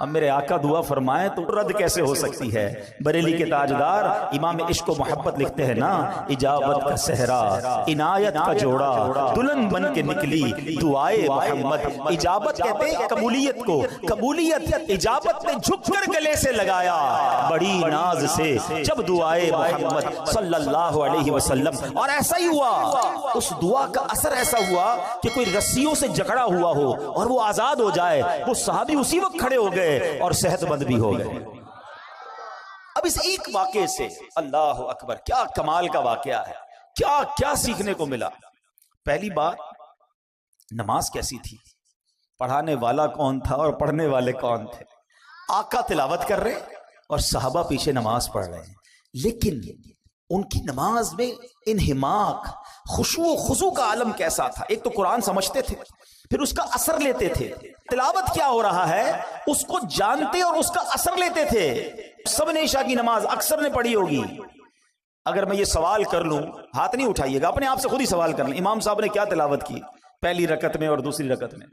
اب میرے آقا دعا فرمائے تو رد کیسے ہو سکتی ہے؟ بریلی کے تاجدار امام عشق و محبت لکھتے ہیں نا، اجابت کا صحرا عنایت کا جوڑا دلہن بن کے نکلی دعائے محمد. اجابت کہتے ہیں قبولیت کو، قبولیت اجابت نے جھک کر گلے سے لگایا بڑی ناز سے جب دعائے محمد صلی اللہ علیہ وسلم. اور ایسا ہی ہوا، اس دعا کا اثر ایسا ہوا کہ کوئی رسیوں سے جکڑا ہوا ہو اور وہ آزاد ہو جائے، وہ صحابی اسی وقت کھڑے ہو گئے اور صحت مند بھی ہو گئے. اب اس ایک واقعے سے اللہ اکبر کیا کمال کا واقعہ ہے، کیا کیا سیکھنے کو ملا. پہلی بات، نماز کیسی تھی، پڑھانے والا کون تھا اور پڑھنے والے کون تھے. آقا تلاوت کر رہے اور صحابہ پیچھے نماز پڑھ رہے ہیں، لیکن ان کی نماز میں انہماک، خشوع و خضوع کا عالم کیسا تھا. ایک تو قرآن سمجھتے تھے، پھر اس کا اثر لیتے تھے. تلاوت کیا ہو رہا ہے اس کو جانتے اور اس کا اثر لیتے تھے. سب نے عشاء کی نماز اکثر نے پڑھی ہوگی. اگر میں یہ سوال کر لوں، ہاتھ نہیں اٹھائیے گا، اپنے آپ سے خود ہی سوال کر لیں، امام صاحب نے کیا تلاوت کی پہلی رکعت میں اور دوسری رکعت میں؟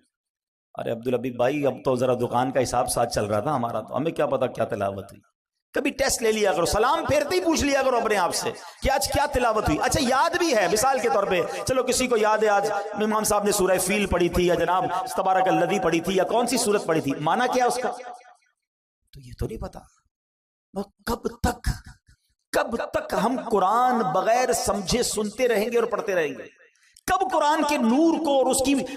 ارے عبدالحبیب بھائی، اب تو ذرا دکان کا حساب ساتھ چل رہا تھا ہمارا، تو ہمیں کیا پتا کیا تلاوت ہوئی. کبھی ٹیسٹ لے لیا کرو، سلام پھیرتے ہی پوچھ لیا کرو اپنے آپ سے کہ آج کیا تلاوت ہوئی. اچھا یاد بھی ہے، مثال کے طور پہ چلو کسی کو یاد ہے آج امام صاحب نے سورہ فیل پڑھی تھی، یا جناب تبارک الذی پڑھی تھی، یا کون سی سورت پڑھی تھی، معنی کیا اس کا تو یہ تو نہیں پتا. کب تک ہم قرآن بغیر سمجھے سنتے رہیں گے اور پڑھتے رہیں گے؟ کب قرآن کے نور کو اور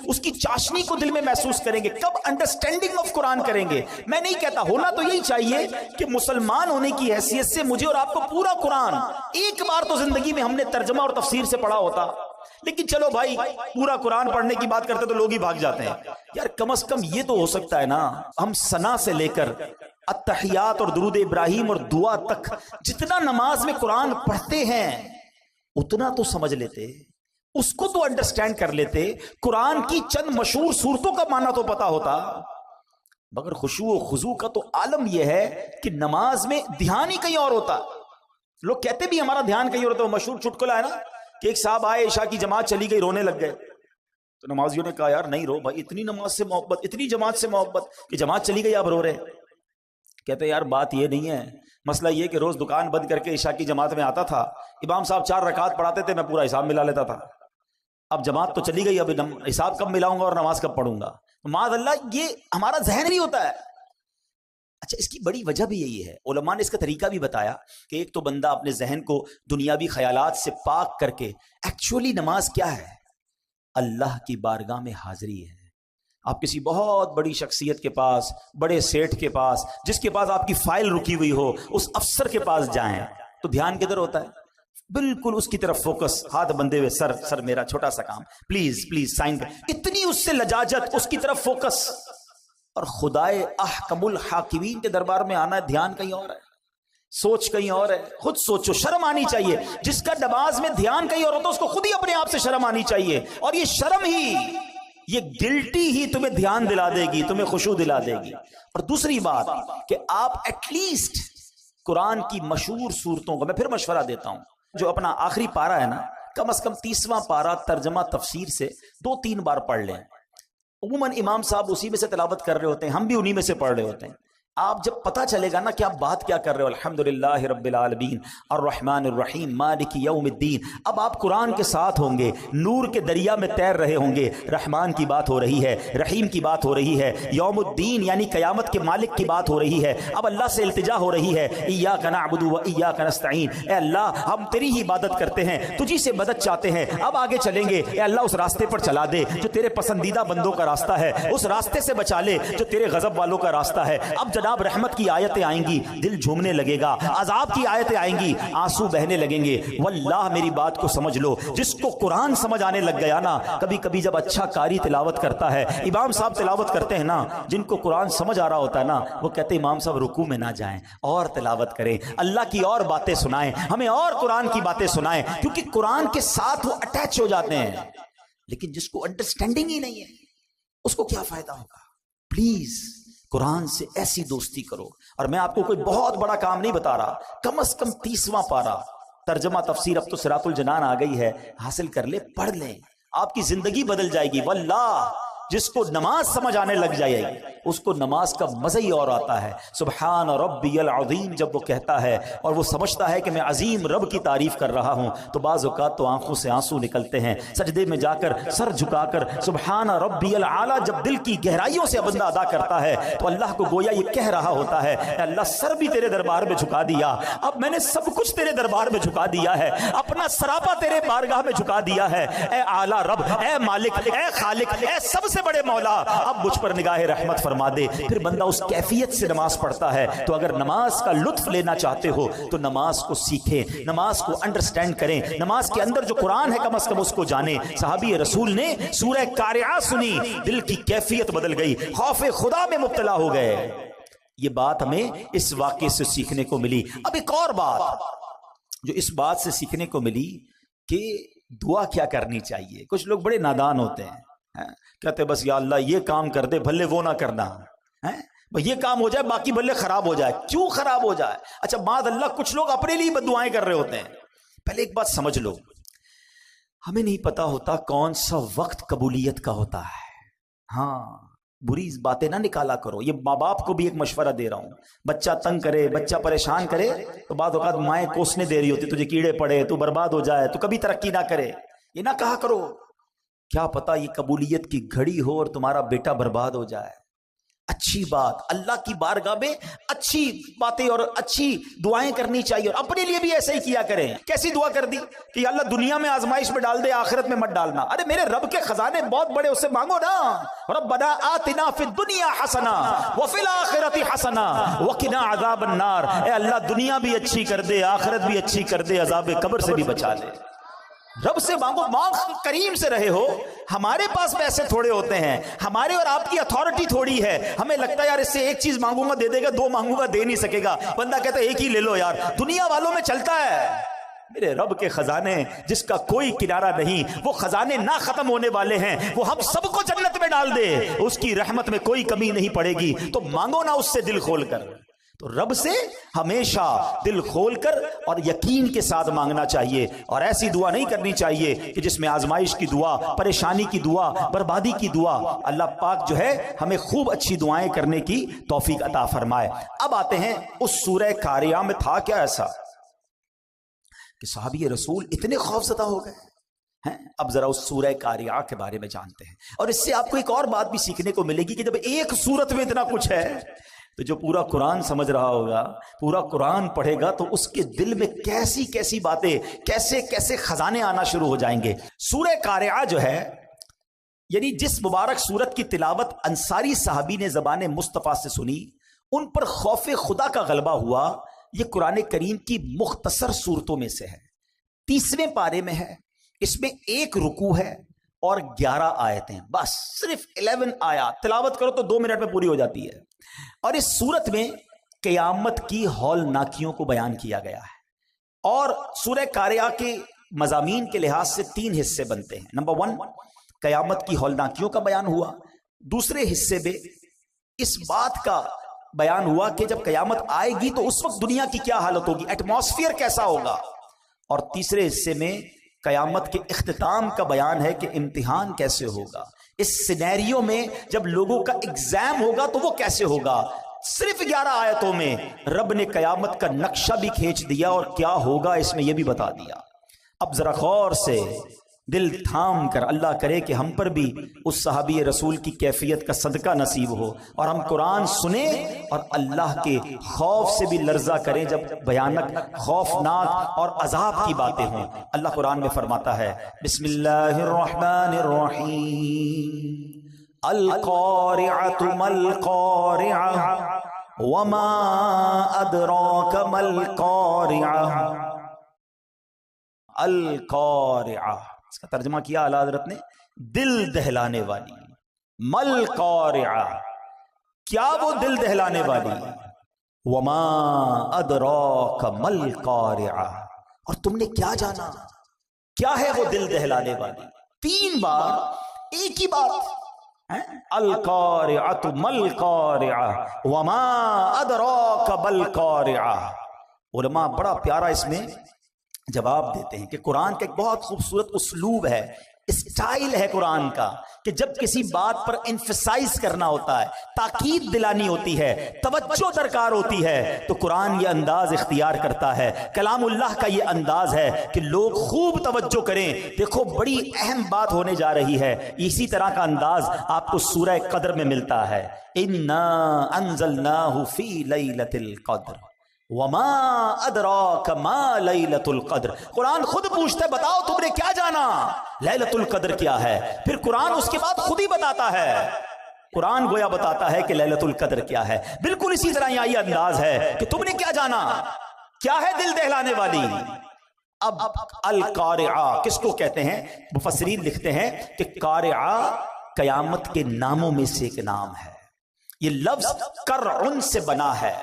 اس کی چاشنی کو دل میں محسوس کریں گے؟ کب انڈرسٹینڈنگ آف قرآن کریں گے؟ میں نہیں کہتا، ہونا تو یہی چاہیے کہ مسلمان ہونے کی حیثیت سے مجھے اور آپ کو پورا قرآن ایک بار تو زندگی میں ہم نے ترجمہ اور تفسیر سے پڑھا ہوتا. لیکن چلو بھائی، پورا قرآن پڑھنے کی بات کرتے تو لوگ ہی بھاگ جاتے ہیں. یار کم از کم یہ تو ہو سکتا ہے نا، ہم ثنا سے لے کر التحیات اور درود ابراہیم اور دعا تک جتنا نماز میں قرآن پڑھتے ہیں اتنا تو سمجھ لیتے، اس کو تو انڈرسٹینڈ کر لیتے. قرآن کی چند مشہور صورتوں کا معنی تو پتا ہوتا. مگر خشوع و خضوع کا تو عالم یہ ہے کہ نماز میں دھیان ہی کہیں اور ہوتا. لوگ کہتے بھی ہمارا دھیان کہیں اور ہوتا. مشہور چٹکلا ہے نا کہ ایک صاحب آئے، عشاء کی جماعت چلی گئی، رونے لگ گئے. تو نمازیوں نے کہا یار نہیں رو بھائی، اتنی نماز سے محبت، اتنی جماعت سے محبت کہ جماعت چلی گئی آپ رو رہے. کہتے یار بات یہ نہیں ہے، مسئلہ یہ کہ روز دکان بند کر کے عشاء کی جماعت میں آتا تھا، امام صاحب 4 رکعات پڑھاتے تھے، میں پورا حساب ملا لیتا تھا. اب جماعت تو چلی گئی، اب حساب کب ملاؤں گا اور نماز کب پڑھوں گا؟ معاذ اللہ، یہ ہمارا ذہن نہیں ہوتا ہے. اچھا اس کی بڑی وجہ بھی یہی ہے، علماء نے اس کا طریقہ بھی بتایا کہ ایک تو بندہ اپنے ذہن کو دنیاوی خیالات سے پاک کر کے، ایکچولی نماز کیا ہے؟ اللہ کی بارگاہ میں حاضری ہے. آپ کسی بہت بڑی شخصیت کے پاس، بڑے سیٹھ کے پاس، جس کے پاس آپ کی فائل رکی ہوئی ہو، اس افسر کے پاس جائیں تو دھیان کدھر ہوتا ہے؟ بالکل اس کی طرف فوکس، ہاتھ بندے ہوئے، سر میرا چھوٹا سا کام، پلیز سائن کر. اتنی اس سے لجاجت، اس کی طرف فوکس. اور خدائے احکم الحاکمین کے دربار میں آنا ہے، دھیان کہیں اور ہے، سوچ کہیں اور ہے. خود سوچو، شرم آنی چاہیے. جس کا نماز میں دھیان کہیں اور ہوتا ہے اس کو خود ہی اپنے آپ سے شرم آنی چاہیے. اور یہ شرم ہی، یہ گلٹی ہی تمہیں دھیان دلا دے گی، تمہیں خشوع دلا دے گی. اور دوسری بات کہ آپ ایٹ لیسٹ قرآن کی مشہور صورتوں کو، میں پھر مشورہ دیتا ہوں، جو اپنا آخری پارا ہے نا، کم از کم 30واں پارا ترجمہ تفسیر سے 2-3 بار پڑھ لیں. عموماً امام صاحب اسی میں سے تلاوت کر رہے ہوتے ہیں، ہم بھی انہی میں سے پڑھ رہے ہوتے ہیں. آپ جب پتا چلے گا نا کہ آپ بات کیا کر رہے ہو، الحمدللہ رب العالمین الرحمن الرحیم مالک یوم الدین، اب آپ قرآن کے ساتھ ہوں گے، نور کے دریا میں تیر رہے ہوں گے. رحمان کی بات ہو رہی ہے، رحیم کی بات ہو رہی ہے، یوم الدین یعنی قیامت کے مالک کی بات ہو رہی ہے. اب اللہ سے التجا ہو رہی ہے، ایاک نعبد و ایاک نستعین، اے اللہ ہم تیری ہی عبادت کرتے ہیں، تجھی سے مدد چاہتے ہیں. اب آگے چلیں گے، اے اللہ اس راستے پر چلا دے جو تیرے پسندیدہ بندوں کا راستہ ہے، اس راستے سے بچا لے جو تیرے غضب والوں کا راستہ ہے. اب جناب رحمت کی آیتیں آئیں گی، دل جھومنے لگے گا. عذاب کی آیتیں آئیں گی، آنسو بہنے لگیں گے. واللہ میری بات کو سمجھ لو، جس کو قرآن سمجھ آنے لگ گیا نا، کبھی کبھی جب اچھا قاری تلاوت کرتا ہے، امام صاحب تلاوت کرتے ہیں نا، جن کو قرآن سمجھ آ رہا ہوتا ہے نا، وہ کہتے ہیں امام صاحب رکوع میں نہ جائیں، اور تلاوت کریں، اللہ کی اور باتیں سنائیں، ہمیں اور قرآن کی باتیں سنائیں، کیونکہ قرآن کے ساتھ وہ اٹیچ ہو جاتے ہیں. لیکن جس کو انڈرسٹینڈنگ ہی نہیں ہے اس کو کیا فائدہ ہوگا؟ پلیز قرآن سے ایسی دوستی کرو. اور میں آپ کو کوئی بہت بڑا کام نہیں بتا رہا، کم از کم 30واں پارا ترجمہ تفسیر، اب تو صراط الجنان آ گئی ہے، حاصل کر لے، پڑھ لیں، آپ کی زندگی بدل جائے گی. واللہ جس کو نماز سمجھ آنے لگ جائے اس کو نماز کا مزہ ہی اور آتا ہے. سبحان ربی العظیم جب وہ کہتا ہے اور وہ سمجھتا ہے کہ میں عظیم رب کی تعریف کر رہا ہوں تو بعض اوقات تو آنکھوں سے آنسو نکلتے ہیں. سجدے میں جا کر سر جھکا کر سبحان ربی العالی جب دل کی گہرائیوں سے بندہ ادا کرتا ہے تو اللہ کو گویا یہ کہہ رہا ہوتا ہے اے اللہ سر بھی تیرے دربار میں جھکا دیا, اب میں نے سب کچھ تیرے دربار میں جھکا دیا ہے, اپنا سراپا تیرے بارگاہ میں جھکا دیا ہے. اے اعلیٰ رب, اے مالک, اے خالق, اے سب سے بڑے مولا, اب مجھ پر نگاہ رحمت فرما دے. پھر بندہ اس کیفیت سے نماز پڑھتا ہے. تو اگر نماز کا لطف لینا چاہتے ہو تو نماز کو سیکھیں, نماز کو انڈرسٹینڈ کریں, نماز کے اندر جو قرآن ہے کم از کم اس کو جانیں. صحابی رسول نے سورہ قارعہ سنی, دل کی کیفیت بدل گئی, خوف خدا میں مبتلا ہو گئے. یہ بات ہمیں اس واقعے سے سیکھنے کو ملی. اب ایک اور بات جو اس بات سے سیکھنے کو ملی کہ دعا کیا کرنی چاہیے. کچھ لوگ بڑے نادان ہوتے ہیں, کہتے بس یا اللہ یہ کام کر دے بھلے وہ نہ کرنا, یہ کام ہو جائے باقی بھلے خراب ہو جائے. کیوں خراب ہو جائے؟ اچھا معاذ اللہ کچھ لوگ اپنے لیے بد دعائیں کر رہے ہوتے ہیں. پہلے ایک بات سمجھ لو, ہمیں نہیں پتا ہوتا کون سا وقت قبولیت کا ہوتا ہے. ہاں بری باتیں نہ نکالا کرو. یہ ماں باپ کو بھی ایک مشورہ دے رہا ہوں. بچہ تنگ کرے, بچہ پریشان کرے تو بعض اوقات مائیں کوسنے دے رہی ہوتی, تجھے کیڑے پڑے, تو برباد ہو جائے, تو کبھی ترقی نہ کرے. یہ نہ کہا کرو, کیا پتا یہ قبولیت کی گھڑی ہو اور تمہارا بیٹا برباد ہو جائے. اچھی بات, اللہ کی بارگاہ میں اچھی باتیں اور اچھی دعائیں کرنی چاہیے, اور اپنے لیے بھی ایسا ہی کیا کریں. کیسی دعا کر دی کہ اللہ دنیا میں آزمائش میں ڈال دے, آخرت میں مت ڈالنا. ارے میرے رب کے خزانے بہت بڑے, اس سے مانگو نا. ربنا آتنا فی الدنیا حسنہ وفی الآخرۃ حسنہ وقنا عذاب النار. اے اللہ دنیا بھی اچھی کر دے, آخرت بھی اچھی کر دے, عذاب قبر سے بھی بچا لے. رب سے مانگو, مانگ کریم سے رہے ہو. ہمارے پاس پیسے تھوڑے ہوتے ہیں, ہمارے اور آپ کی اتھارٹی تھوڑی ہے. ہمیں لگتا ہے یار اس سے ایک چیز مانگوں گا دے دے گا, دو مانگوں گا دے نہیں سکے گا. بندہ کہتا ہے ایک ہی لے لو یار. دنیا والوں میں چلتا ہے. میرے رب کے خزانے جس کا کوئی کنارہ نہیں, وہ خزانے نہ ختم ہونے والے ہیں, وہ ہم سب کو جنت میں ڈال دے, اس کی رحمت میں کوئی کمی نہیں پڑے گی. تو مانگو نا اس سے دل کھول کر. تو رب سے ہمیشہ دل کھول کر اور یقین کے ساتھ مانگنا چاہیے, اور ایسی دعا نہیں کرنی چاہیے کہ جس میں آزمائش کی دعا, پریشانی کی دعا, بربادی کی دعا. اللہ پاک جو ہے ہمیں خوب اچھی دعائیں کرنے کی توفیق عطا فرمائے. اب آتے ہیں اس سورہ قاریہ میں تھا کیا ایسا کہ صحابی رسول اتنے خوفزدہ ہو گئے ہیں. اب ذرا اس سورہ قاریہ کے بارے میں جانتے ہیں, اور اس سے آپ کو ایک اور بات بھی سیکھنے کو ملے گی کہ جب ایک سورت میں اتنا کچھ ہے تو جو پورا قرآن سمجھ رہا ہوگا, پورا قرآن پڑھے گا, تو اس کے دل میں کیسی کیسی باتیں, کیسے کیسے خزانے آنا شروع ہو جائیں گے. سورہ قاریہ جو ہے یعنی جس مبارک سورت کی تلاوت انصاری صحابی نے زبان مصطفیٰ سے سنی, ان پر خوف خدا کا غلبہ ہوا. یہ قرآن کریم کی مختصر صورتوں میں سے ہے. 30ویں پارے میں ہے. اس میں 1 رکوع ہے اور 11 آیتیں, بس صرف 11 آیات تلاوت کرو تو 2 منٹ میں پوری ہو جاتی ہے. اور اس صورت میں قیامت کی ہولناکیوں کو بیان کیا گیا ہے. اور سورہ قاریہ کے مضامین کے لحاظ سے 3 حصے بنتے ہیں. نمبر 1 قیامت کی ہولناکیوں کا بیان ہوا. دوسرے حصے میں اس بات کا بیان ہوا کہ جب قیامت آئے گی تو اس وقت دنیا کی کیا حالت ہوگی, ایٹماسفیئر کیسا ہوگا. اور تیسرے حصے میں قیامت کے اختتام کا بیان ہے کہ امتحان کیسے ہوگا. اس سینیریو میں جب لوگوں کا ایگزام ہوگا تو وہ کیسے ہوگا. صرف 11 آیتوں میں رب نے قیامت کا نقشہ بھی کھینچ دیا اور کیا ہوگا اس میں یہ بھی بتا دیا. اب ذرا غور سے دل تھام کر, اللہ کرے کہ ہم پر بھی اس صحابی رسول کی کیفیت کا صدقہ نصیب ہو, اور ہم قرآن سنیں اور اللہ کے خوف سے بھی لرزہ کریں جب بھیانک, خوفناک اور عذاب کی باتیں ہوں. اللہ قرآن میں فرماتا ہے, بسم اللہ الرحمن الرحیم, القارعۃ ما القارعۃ وما ادراک ما القارعۃ. القارعہ اس کا ترجمہ کیا اعلیٰ حضرت نے, دل دہلانے والی. مل قارعہ, کیا وہ دل دہلانے والی. وما ادراک مل قارعہ, اور تم نے کیا جانا کیا ہے وہ دل دہلانے والی. 3 بار ایک ہی بات, القارعۃ مل قارعہ وما ادراک مل قارعہ. علماء بڑا پیارا اس میں جواب دیتے ہیں کہ قرآن کا ایک بہت خوبصورت اسلوب ہے. اسٹائل ہے قرآن کا کہ جب کسی بات پر انفسائز کرنا ہوتا ہے، تاکید دلانی ہوتی ہے، توجہ درکار ہوتی ہے، تو قرآن یہ انداز اختیار کرتا ہے۔ کلام اللہ کا یہ انداز ہے کہ لوگ خوب توجہ کریں۔ دیکھو بڑی اہم بات ہونے جا رہی ہے، اسی طرح کا انداز آپ کو سورہ قدر میں ملتا ہے۔ اِنَّا أَنزَلْنَاهُ فِي لَيْلَةِ الْقَدْرِ وَمَا أَدْرَاكَ مَا لَيْلَةُ الْقَدْرِ۔ قرآن خود پوچھتا ہے بتاؤ تم نے کیا جانا لیلۃ القدر کیا ہے، پھر قرآن اس کے بعد خود ہی بتاتا ہے۔ قرآن گویا بتاتا ہے کہ لیلۃ القدر کیا ہے۔ بالکل اسی طرح یہاں یہ انداز ہے کہ تم نے کیا جانا، کیا ہے دل دہلانے والی۔ اب القارعہ کس کو کہتے ہیں؟ مفسرین لکھتے ہیں کہ قارعہ قیامت کے ناموں میں سے ایک نام ہے۔ یہ لفظ قرعن سے بنا ہے،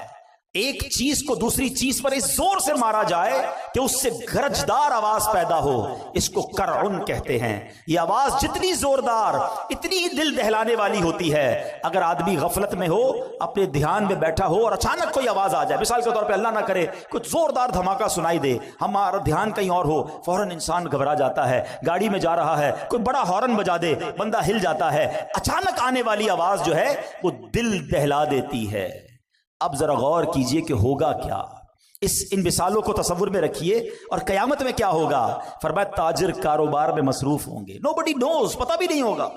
ایک چیز کو دوسری چیز پر اس زور سے مارا جائے کہ اس سے گرجدار آواز پیدا ہو، اس کو قرعن کہتے ہیں۔ یہ آواز جتنی زوردار اتنی دل دہلانے والی ہوتی ہے۔ اگر آدمی غفلت میں ہو، اپنے دھیان میں بیٹھا ہو اور اچانک کوئی آواز آ جائے، مثال کے طور پہ اللہ نہ کرے کچھ زوردار دھماکہ سنائی دے، ہمارا دھیان کہیں اور ہو، فوراً انسان گھبرا جاتا ہے۔ گاڑی میں جا رہا ہے، کوئی بڑا ہارن بجا دے، بندہ ہل جاتا ہے۔ اچانک آنے والی آواز جو ہے وہ دل دہلا دیتی ہے۔ اب ذرا غور کیجئے کہ ہوگا کیا، ان مثالوں کو تصور میں رکھیے، اور قیامت میں کیا ہوگا۔ فرمایا تاجر کاروبار میں مصروف ہوں گے، nobody knows، پتہ بھی نہیں ہوگا،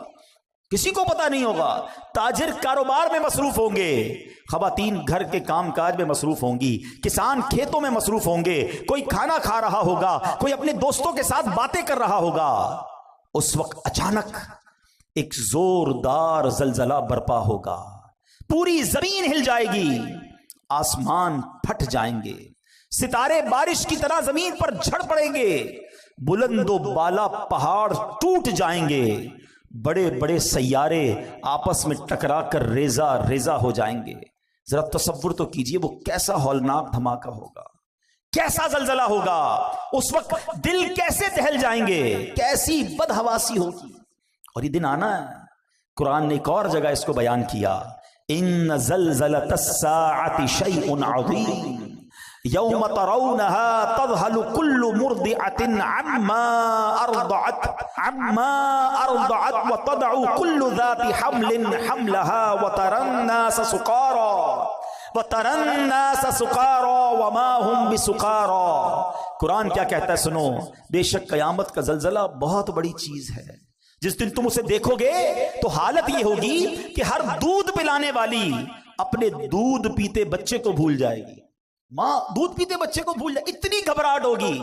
کسی کو پتہ نہیں ہوگا۔ تاجر کاروبار میں مصروف ہوں گے، خواتین گھر کے کام کاج میں مصروف ہوں گی، کسان کھیتوں میں مصروف ہوں گے، کوئی کھانا کھا رہا ہوگا، کوئی اپنے دوستوں کے ساتھ باتیں کر رہا ہوگا۔ اس وقت اچانک ایک زوردار زلزلہ برپا ہوگا، پوری زمین ہل جائے گی، آسمان پھٹ جائیں گے، ستارے بارش کی طرح زمین پر جھڑ پڑیں گے، بلند و بالا پہاڑ ٹوٹ جائیں گے، بڑے بڑے سیارے آپس میں ٹکرا کر ریزہ ریزہ ہو جائیں گے۔ ذرا تصور تو کیجئے وہ کیسا ہولناک دھماکہ ہوگا، کیسا زلزلہ ہوگا، اس وقت دل کیسے دہل جائیں گے، کیسی بدحواسی ہوگی۔ اور یہ دن آنا ہے، قرآن نے ایک اور جگہ اس کو بیان کیا، ان زلزلۃ الساعۃ شیء عظیم یوم ترونها تذہل کل مرضعۃ عما ارضعت وتضع کل ذات حمل حملها وترى الناس سکارى وما هم بسکارى۔ قرآن کیا کہتا ہے سنو، بے شک قیامت کا زلزلہ بہت بڑی چیز ہے۔ جس دن تم اسے دیکھو گے تو حالت یہ ہوگی کہ ہر دودھ پلانے والی اپنے دودھ پیتے بچے کو بھول جائے گی، ماں دودھ پیتے بچے کو بھول جائے، اتنی گھبراہٹ ہوگی۔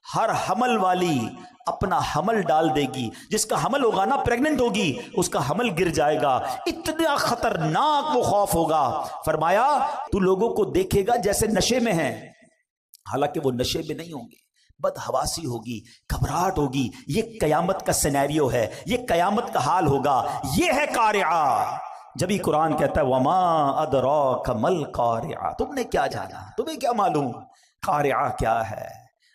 ہر حمل والی اپنا حمل ڈال دے گی، جس کا حمل ہوگا نا پریگننٹ ہوگی، اس کا حمل گر جائے گا، اتنا خطرناک وہ خوف ہوگا۔ فرمایا تو لوگوں کو دیکھے گا جیسے نشے میں ہیں، حالانکہ وہ نشے میں نہیں ہوں گے، بدحواسی ہوگی، گھبراہٹ ہوگی۔ یہ قیامت کا سینیریو ہے، یہ قیامت کا حال ہوگا، یہ ہے قارعہ۔ جب ہی قرآن کہتا ہے وما ادراک مل قارعہ، تم نے کیا جانا، تمہیں کیا معلوم قارعہ کیا ہے۔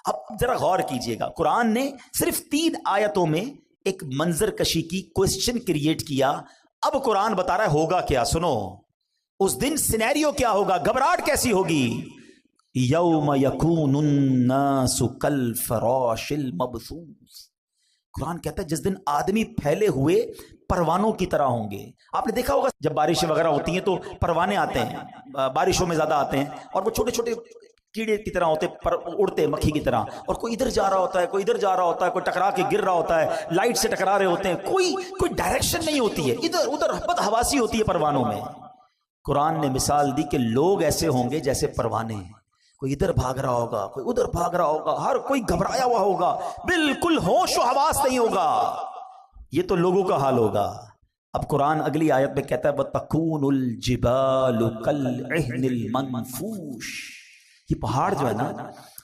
اب ذرا غور کیجئے گا، قرآن نے صرف 3 آیتوں میں ایک منظر کشی کی کوسچن کریٹ کیا۔ اب قرآن بتا رہا ہے ہوگا کیا، سنو اس دن سینیریو کیا ہوگا، گھبراہٹ کیسی ہوگی۔ یوم یکون الناس کالفراش المبثوث، قرآن کہتا ہے جس دن آدمی پھیلے ہوئے پروانوں کی طرح ہوں گے۔ آپ نے دیکھا ہوگا جب بارشیں وغیرہ ہوتی ہیں تو پروانے آتے ہیں، بارشوں میں زیادہ آتے ہیں، اور وہ چھوٹے چھوٹے کیڑے کی طرح ہوتے ہیں، اڑتے مکھی کی طرح، اور کوئی ادھر جا رہا ہوتا ہے، کوئی ادھر جا رہا ہوتا ہے، کوئی ٹکرا کے گر رہا ہوتا ہے، لائٹ سے ٹکرا رہے ہوتے ہیں، کوئی ڈائریکشن نہیں ہوتی ہے، ادھر ادھر بدحواسی ہوتی ہے پروانوں میں۔ قرآن نے مثال دی کہ لوگ ایسے ہوں گے جیسے پروانے ہیں، کوئی ادھر بھاگ رہا ہوگا، کوئی ادھر بھاگ رہا ہوگا، ہر کوئی گھبرایا ہوا ہوگا، بالکل ہوش و حواس نہیں ہوگا۔ یہ تو لوگوں کا حال ہوگا۔ اب قرآن اگلی آیت میں کہتا ہے وَتَكُونُ الْجِبَالُ كَالْعِهْنِ الْمَنْفُوشِ، یہ پہاڑ جو ہے نا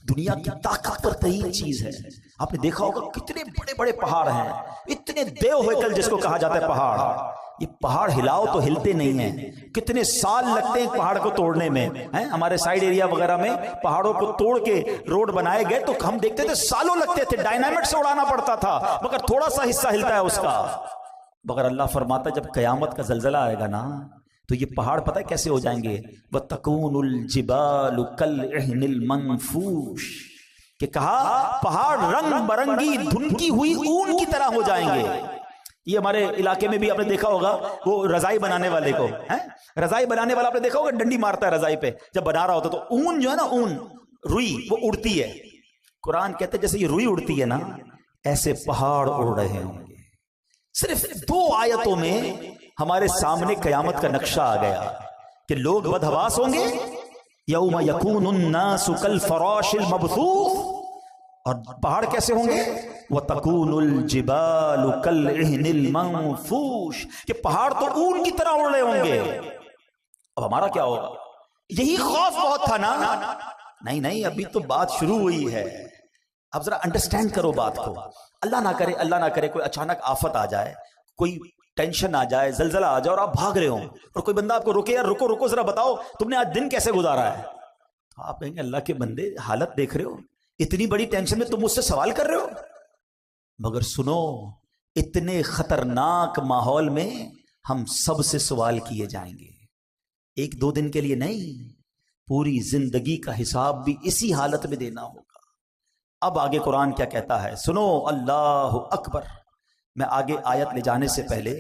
دنیا کی طاقتور ترین چیز ہے۔ آپ نے دیکھا ہوگا کتنے بڑے بڑے پہاڑ ہیں، اتنے دیو ہیکل جس کو کہا جاتا ہے پہاڑ، یہ پہاڑ ہلاؤ تو ہلتے نہیں ہیں، کتنے سال لگتے ہیں پہاڑ کو توڑنے میں۔ ہمارے سائیڈ ایریا وغیرہ میں پہاڑوں کو توڑ کے روڈ بنائے گئے تو ہم دیکھتے تھے سالوں لگتے تھے، ڈائنامٹ سے اڑانا پڑتا تھا، مگر تھوڑا سا حصہ ہلتا ہے اس کا۔ مگر اللہ فرماتا ہے جب قیامت کا زلزلہ آئے گا نا تو یہ پہاڑ پتہ ہے کیسے ہو جائیں گے، وَتَكُونُ الْجِبَالُ كَالْعِهْنِ الْمَنْفُوشِ، کہ کہا پہاڑ رنگ برنگی دھنکی ہوئی اون کی طرح ہو جائیں گے. یہ ہمارے علاقے میں بھی آپ نے دیکھا ہوگا وہ رضائی بنانے والے کو, رضائی بنانے والا آپ نے دیکھا ہوگا ڈنڈی مارتا ہے رضائی پہ جب بنا رہا ہوتا, تو اون جو ہے نا, اون روئی وہ اڑتی ہے. قرآن کہتے جیسے یہ روئی اڑتی ہے نا, ایسے پہاڑ اڑ رہے ہوں گے. صرف 2 آیتوں میں ہمارے سامنے قیامت کا نقشہ آ گیا کہ لوگ بدحواس ہوں گے, یوم یکون الناس کالفراش المبثوث, اور پہاڑ کیسے ہوں گے, وَتَكُونُ الْجِبَالُ كَالْعِهْنِ الْمَنْفُوشِ, کہ پہاڑ تو اون کی طرح اڑ رہے ہوں گے. اب ہمارا کیا ہوگا؟ یہی خوف بہت تھا نا. نہیں ابھی تو بات شروع ہوئی ہے. اب ذرا انڈرسٹینڈ کرو بات کو. اللہ نہ کرے کوئی اچانک آفت آ جائے, کوئی ٹینشن آ جائے, زلزلہ آ جائے اور آپ بھاگ رہے ہوں, اور کوئی بندہ آپ کو روکے, یار رکو ذرا بتاؤ تم نے آج دن کیسے گزارا ہے. تو آپ کہیں گے اللہ کے بندے حالت دیکھ رہے ہو, اتنی بڑی ٹینشن میں تم مجھ سے سوال کر رہے ہو. مگر سنو, اتنے خطرناک ماحول میں ہم سب سے سوال کیے جائیں گے, 1-2 دن کے لیے نہیں, پوری زندگی کا حساب بھی اسی حالت میں دینا ہوگا. اب آگے قرآن کیا کہتا ہے سنو, اللہ اکبر. میں آگے آیت لے جانے سے پہلے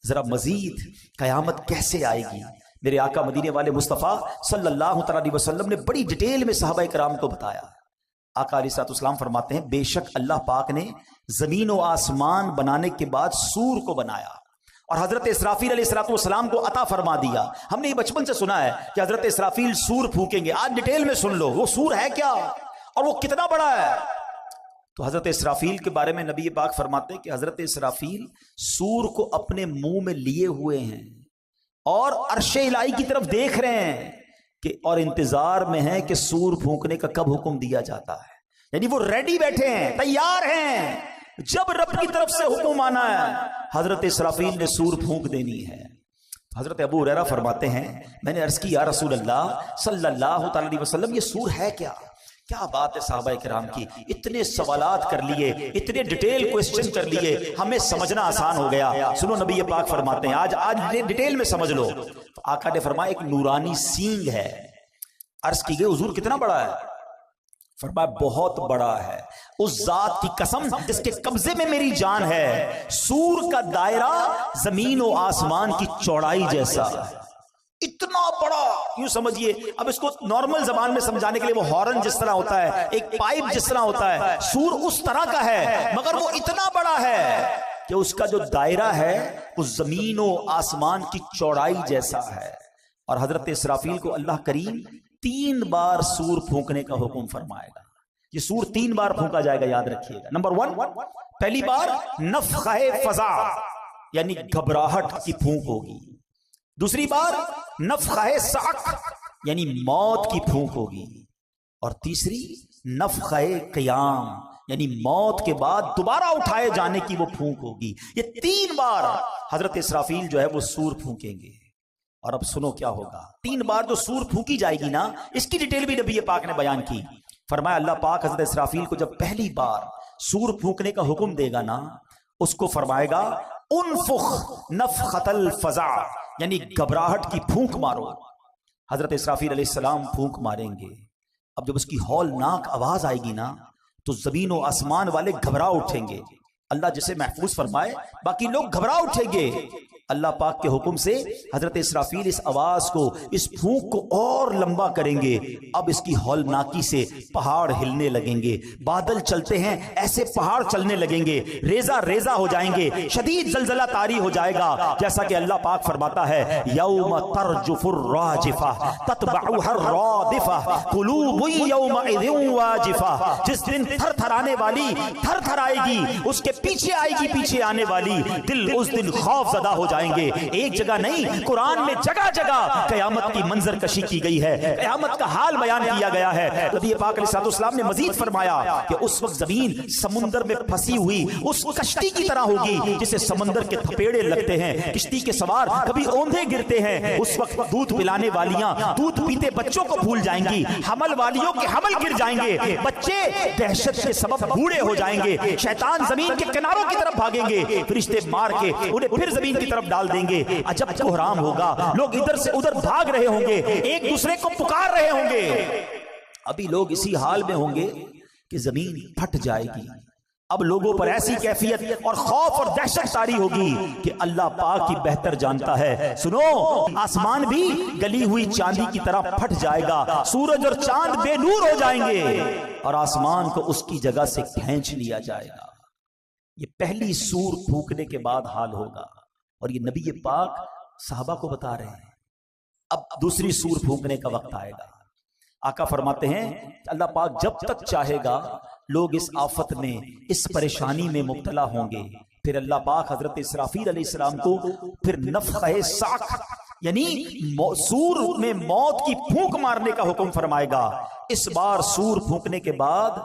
ذرا مزید قیامت کیسے آئے گی, میرے آقا مدینے والے مصطفیٰ صلی اللہ علیہ وسلم نے بڑی ڈیٹیل میں صحابہ کرام کو بتایا. آقا علیہ السلام فرماتے ہیں بے شک اللہ پاک نے زمین و آسمان بنانے کے بعد سور کو بنایا اور حضرت اسرافیل علیہ السلام کو عطا فرما دیا. ہم نے یہ بچپن سے سنا ہے کہ حضرت اسرافیل سور پھونکیں گے. آج ڈیٹیل میں سن لو وہ سور ہے کیا اور وہ کتنا بڑا ہے. تو حضرت اسرافیل کے بارے میں نبی پاک فرماتے ہیں کہ حضرت اسرافیل سور کو اپنے منہ میں لیے ہوئے ہیں اور عرش الہی کی طرف دیکھ رہے ہیں کہ اور انتظار میں ہیں کہ سور پھونکنے کا کب حکم دیا جاتا ہے. یعنی وہ ریڈی بیٹھے ہیں, تیار ہیں, جب رب کی طرف سے حکم آنا ہے حضرت اسرافیل نے سور پھونک دینی ہے. حضرت ابو ہریرہ فرماتے ہیں میں نے عرض کی یا رسول اللہ صلی اللہ علیہ وسلم یہ سور ہے کیا؟ کیا بات ہے صحابہ کرام کی, اتنے سوالات کر لیے, اتنے ڈیٹیل کوئسچن کر لیے, ہمیں سمجھنا آسان ہو گیا. سنو نبی پاک فرماتے ہیں آج ڈیٹیل میں سمجھ لو. آقا نے فرمایا ایک نورانی سینگ ہے. عرض کی گئی حضور کتنا بڑا ہے؟ فرمایا بہت بڑا ہے. اس ذات کی قسم جس کے قبضے میں میری جان ہے, سور کا دائرہ زمین و آسمان کی چوڑائی جیسا ہے. اتنا بڑا, یوں سمجھیے. اب اس کو نارمل زبان میں سمجھانے کے لیے وہ ہارن جس طرح ہوتا ہے, ایک پائپ جس طرح ہوتا ہے, سور اس طرح کا ہے مگر وہ اتنا بڑا ہے کہ اس کا جو دائرہ ہے وہ زمین و آسمان کی چوڑائی جیسا ہے. اور حضرت اسرافیل کو اللہ کریم 3 بار سور پھونکنے کا حکم فرمائے گا. یہ سور 3 بار پھونکا جائے گا, یاد رکھیے گا. نمبر 1, پہلی بار نفخہ فزع یعنی گھبراہٹ کی پھونک ہوگی. دوسری بار نفخہ صعق یعنی موت کی پھونک ہوگی. اور تیسری نفخہ قیام یعنی موت کے بعد دوبارہ اٹھائے جانے کی وہ پھونک ہوگی. یہ 3 بار حضرت اسرافیل جو ہے وہ سور پھونکیں گے. اور اب سنو کیا ہوگا. 3 بار جو سور پھونکی جائے گی نا, اس کی ڈیٹیل بھی نبی پاک نے بیان کی. فرمایا اللہ پاک حضرت اسرافیل کو جب پہلی بار سور پھونکنے کا حکم دے گا نا, اس کو فرمائے گا انفخ نفخۃ الفزع یعنی گھبراہٹ کی پھونک مارو. حضرت اسرافیل علیہ السلام پھونک ماریں گے. اب جب اس کی ہولناک آواز آئے گی نا, تو زمین و آسمان والے گھبرا اٹھیں گے. اللہ جسے محفوظ فرمائے, باقی لوگ گھبرا اٹھیں گے. اللہ پاک کے حکم سے حضرت اسرافیل اس آواز کو, اس پھونک کو اور لمبا کریں گے. اب اس کی ہولناکی سے پہاڑ ہلنے لگیں گے, بادل چلتے ہیں ایسے پہاڑ چلنے لگیں گے, ریزہ ریزہ ہو جائیں گے, شدید زلزلہ طاری ہو جائے گا. جیسا کہ اللہ پاک فرماتا ہے یوم ترجف الراجفہ تتبعها الرادفہ قلوب یومئذ واجفہ, جس دن تھر تھرانے والی تھر تھر آئے گی, اس کے پیچھے آئے گی پیچھے آنے والی, دل اس دن خوف زدہ ہو جائے گے. ایک جگہ نہیں, قرآن میں جگہ جگہ قیامت کی منظر کشی کی گئی ہے, قیامت کا حال بیان کیا گیا ہے. نبی پاک علیہ السلام نے مزید فرمایا کہ اس وقت زمین سمندر میں پھنسی ہوئی اس کشتی کی طرح ہوگی جسے سمندر کے تھپیڑے لگتے ہیں. کشتی کے سوار کبھی اوندھے گرتے ہیں. اس وقت دودھ پلانے والیاں دودھ پیتے بچوں کو بھول جائیں گی, حمل والیوں کے حمل گر جائیں گے, بچے دہشت کے سبب بوڑھے ہو جائیں گے, شیطان زمین کے کناروں کی طرف بھاگیں گے, فرشتے مار کے انہیں پھر زمین کی طرف ڈال دیں گے. عجب کوہرام ہوگا, لوگ ادھر سے ادھر بھاگ رہے ہوں گے, ایک دوسرے کو پکار رہے ہوں گے. ابھی لوگ اسی حال میں ہوں گے کہ زمین پھٹ جائے گی. اب لوگوں پر ایسی کیفیت اور خوف اور دہشت طاری ہوگی کہ اللہ پاک ہی بہتر جانتا ہے. سنو، آسمان بھی گلی ہوئی چاندی کی طرح پھٹ جائے گا، سورج اور چاند بے نور ہو جائیں گے اور آسمان کو اس کی جگہ سے کھینچ لیا جائے گا. یہ پہلی سور پھونکنے کے بعد حال ہوگا، اور یہ نبی پاک صحابہ کو بتا رہے ہیں. اب دوسری سور پھونکنے کا وقت آئے گا. آقا فرماتے ہیں اللہ پاک جب تک چاہے گا لوگ اس آفت میں، اس پریشانی میں مبتلا ہوں گے، پھر اللہ پاک حضرت اسرافیل علیہ السلام کو پھر نفخہ صاق یعنی سور میں موت کی پھونک مارنے کا حکم فرمائے گا. اس بار سور پھونکنے کے بعد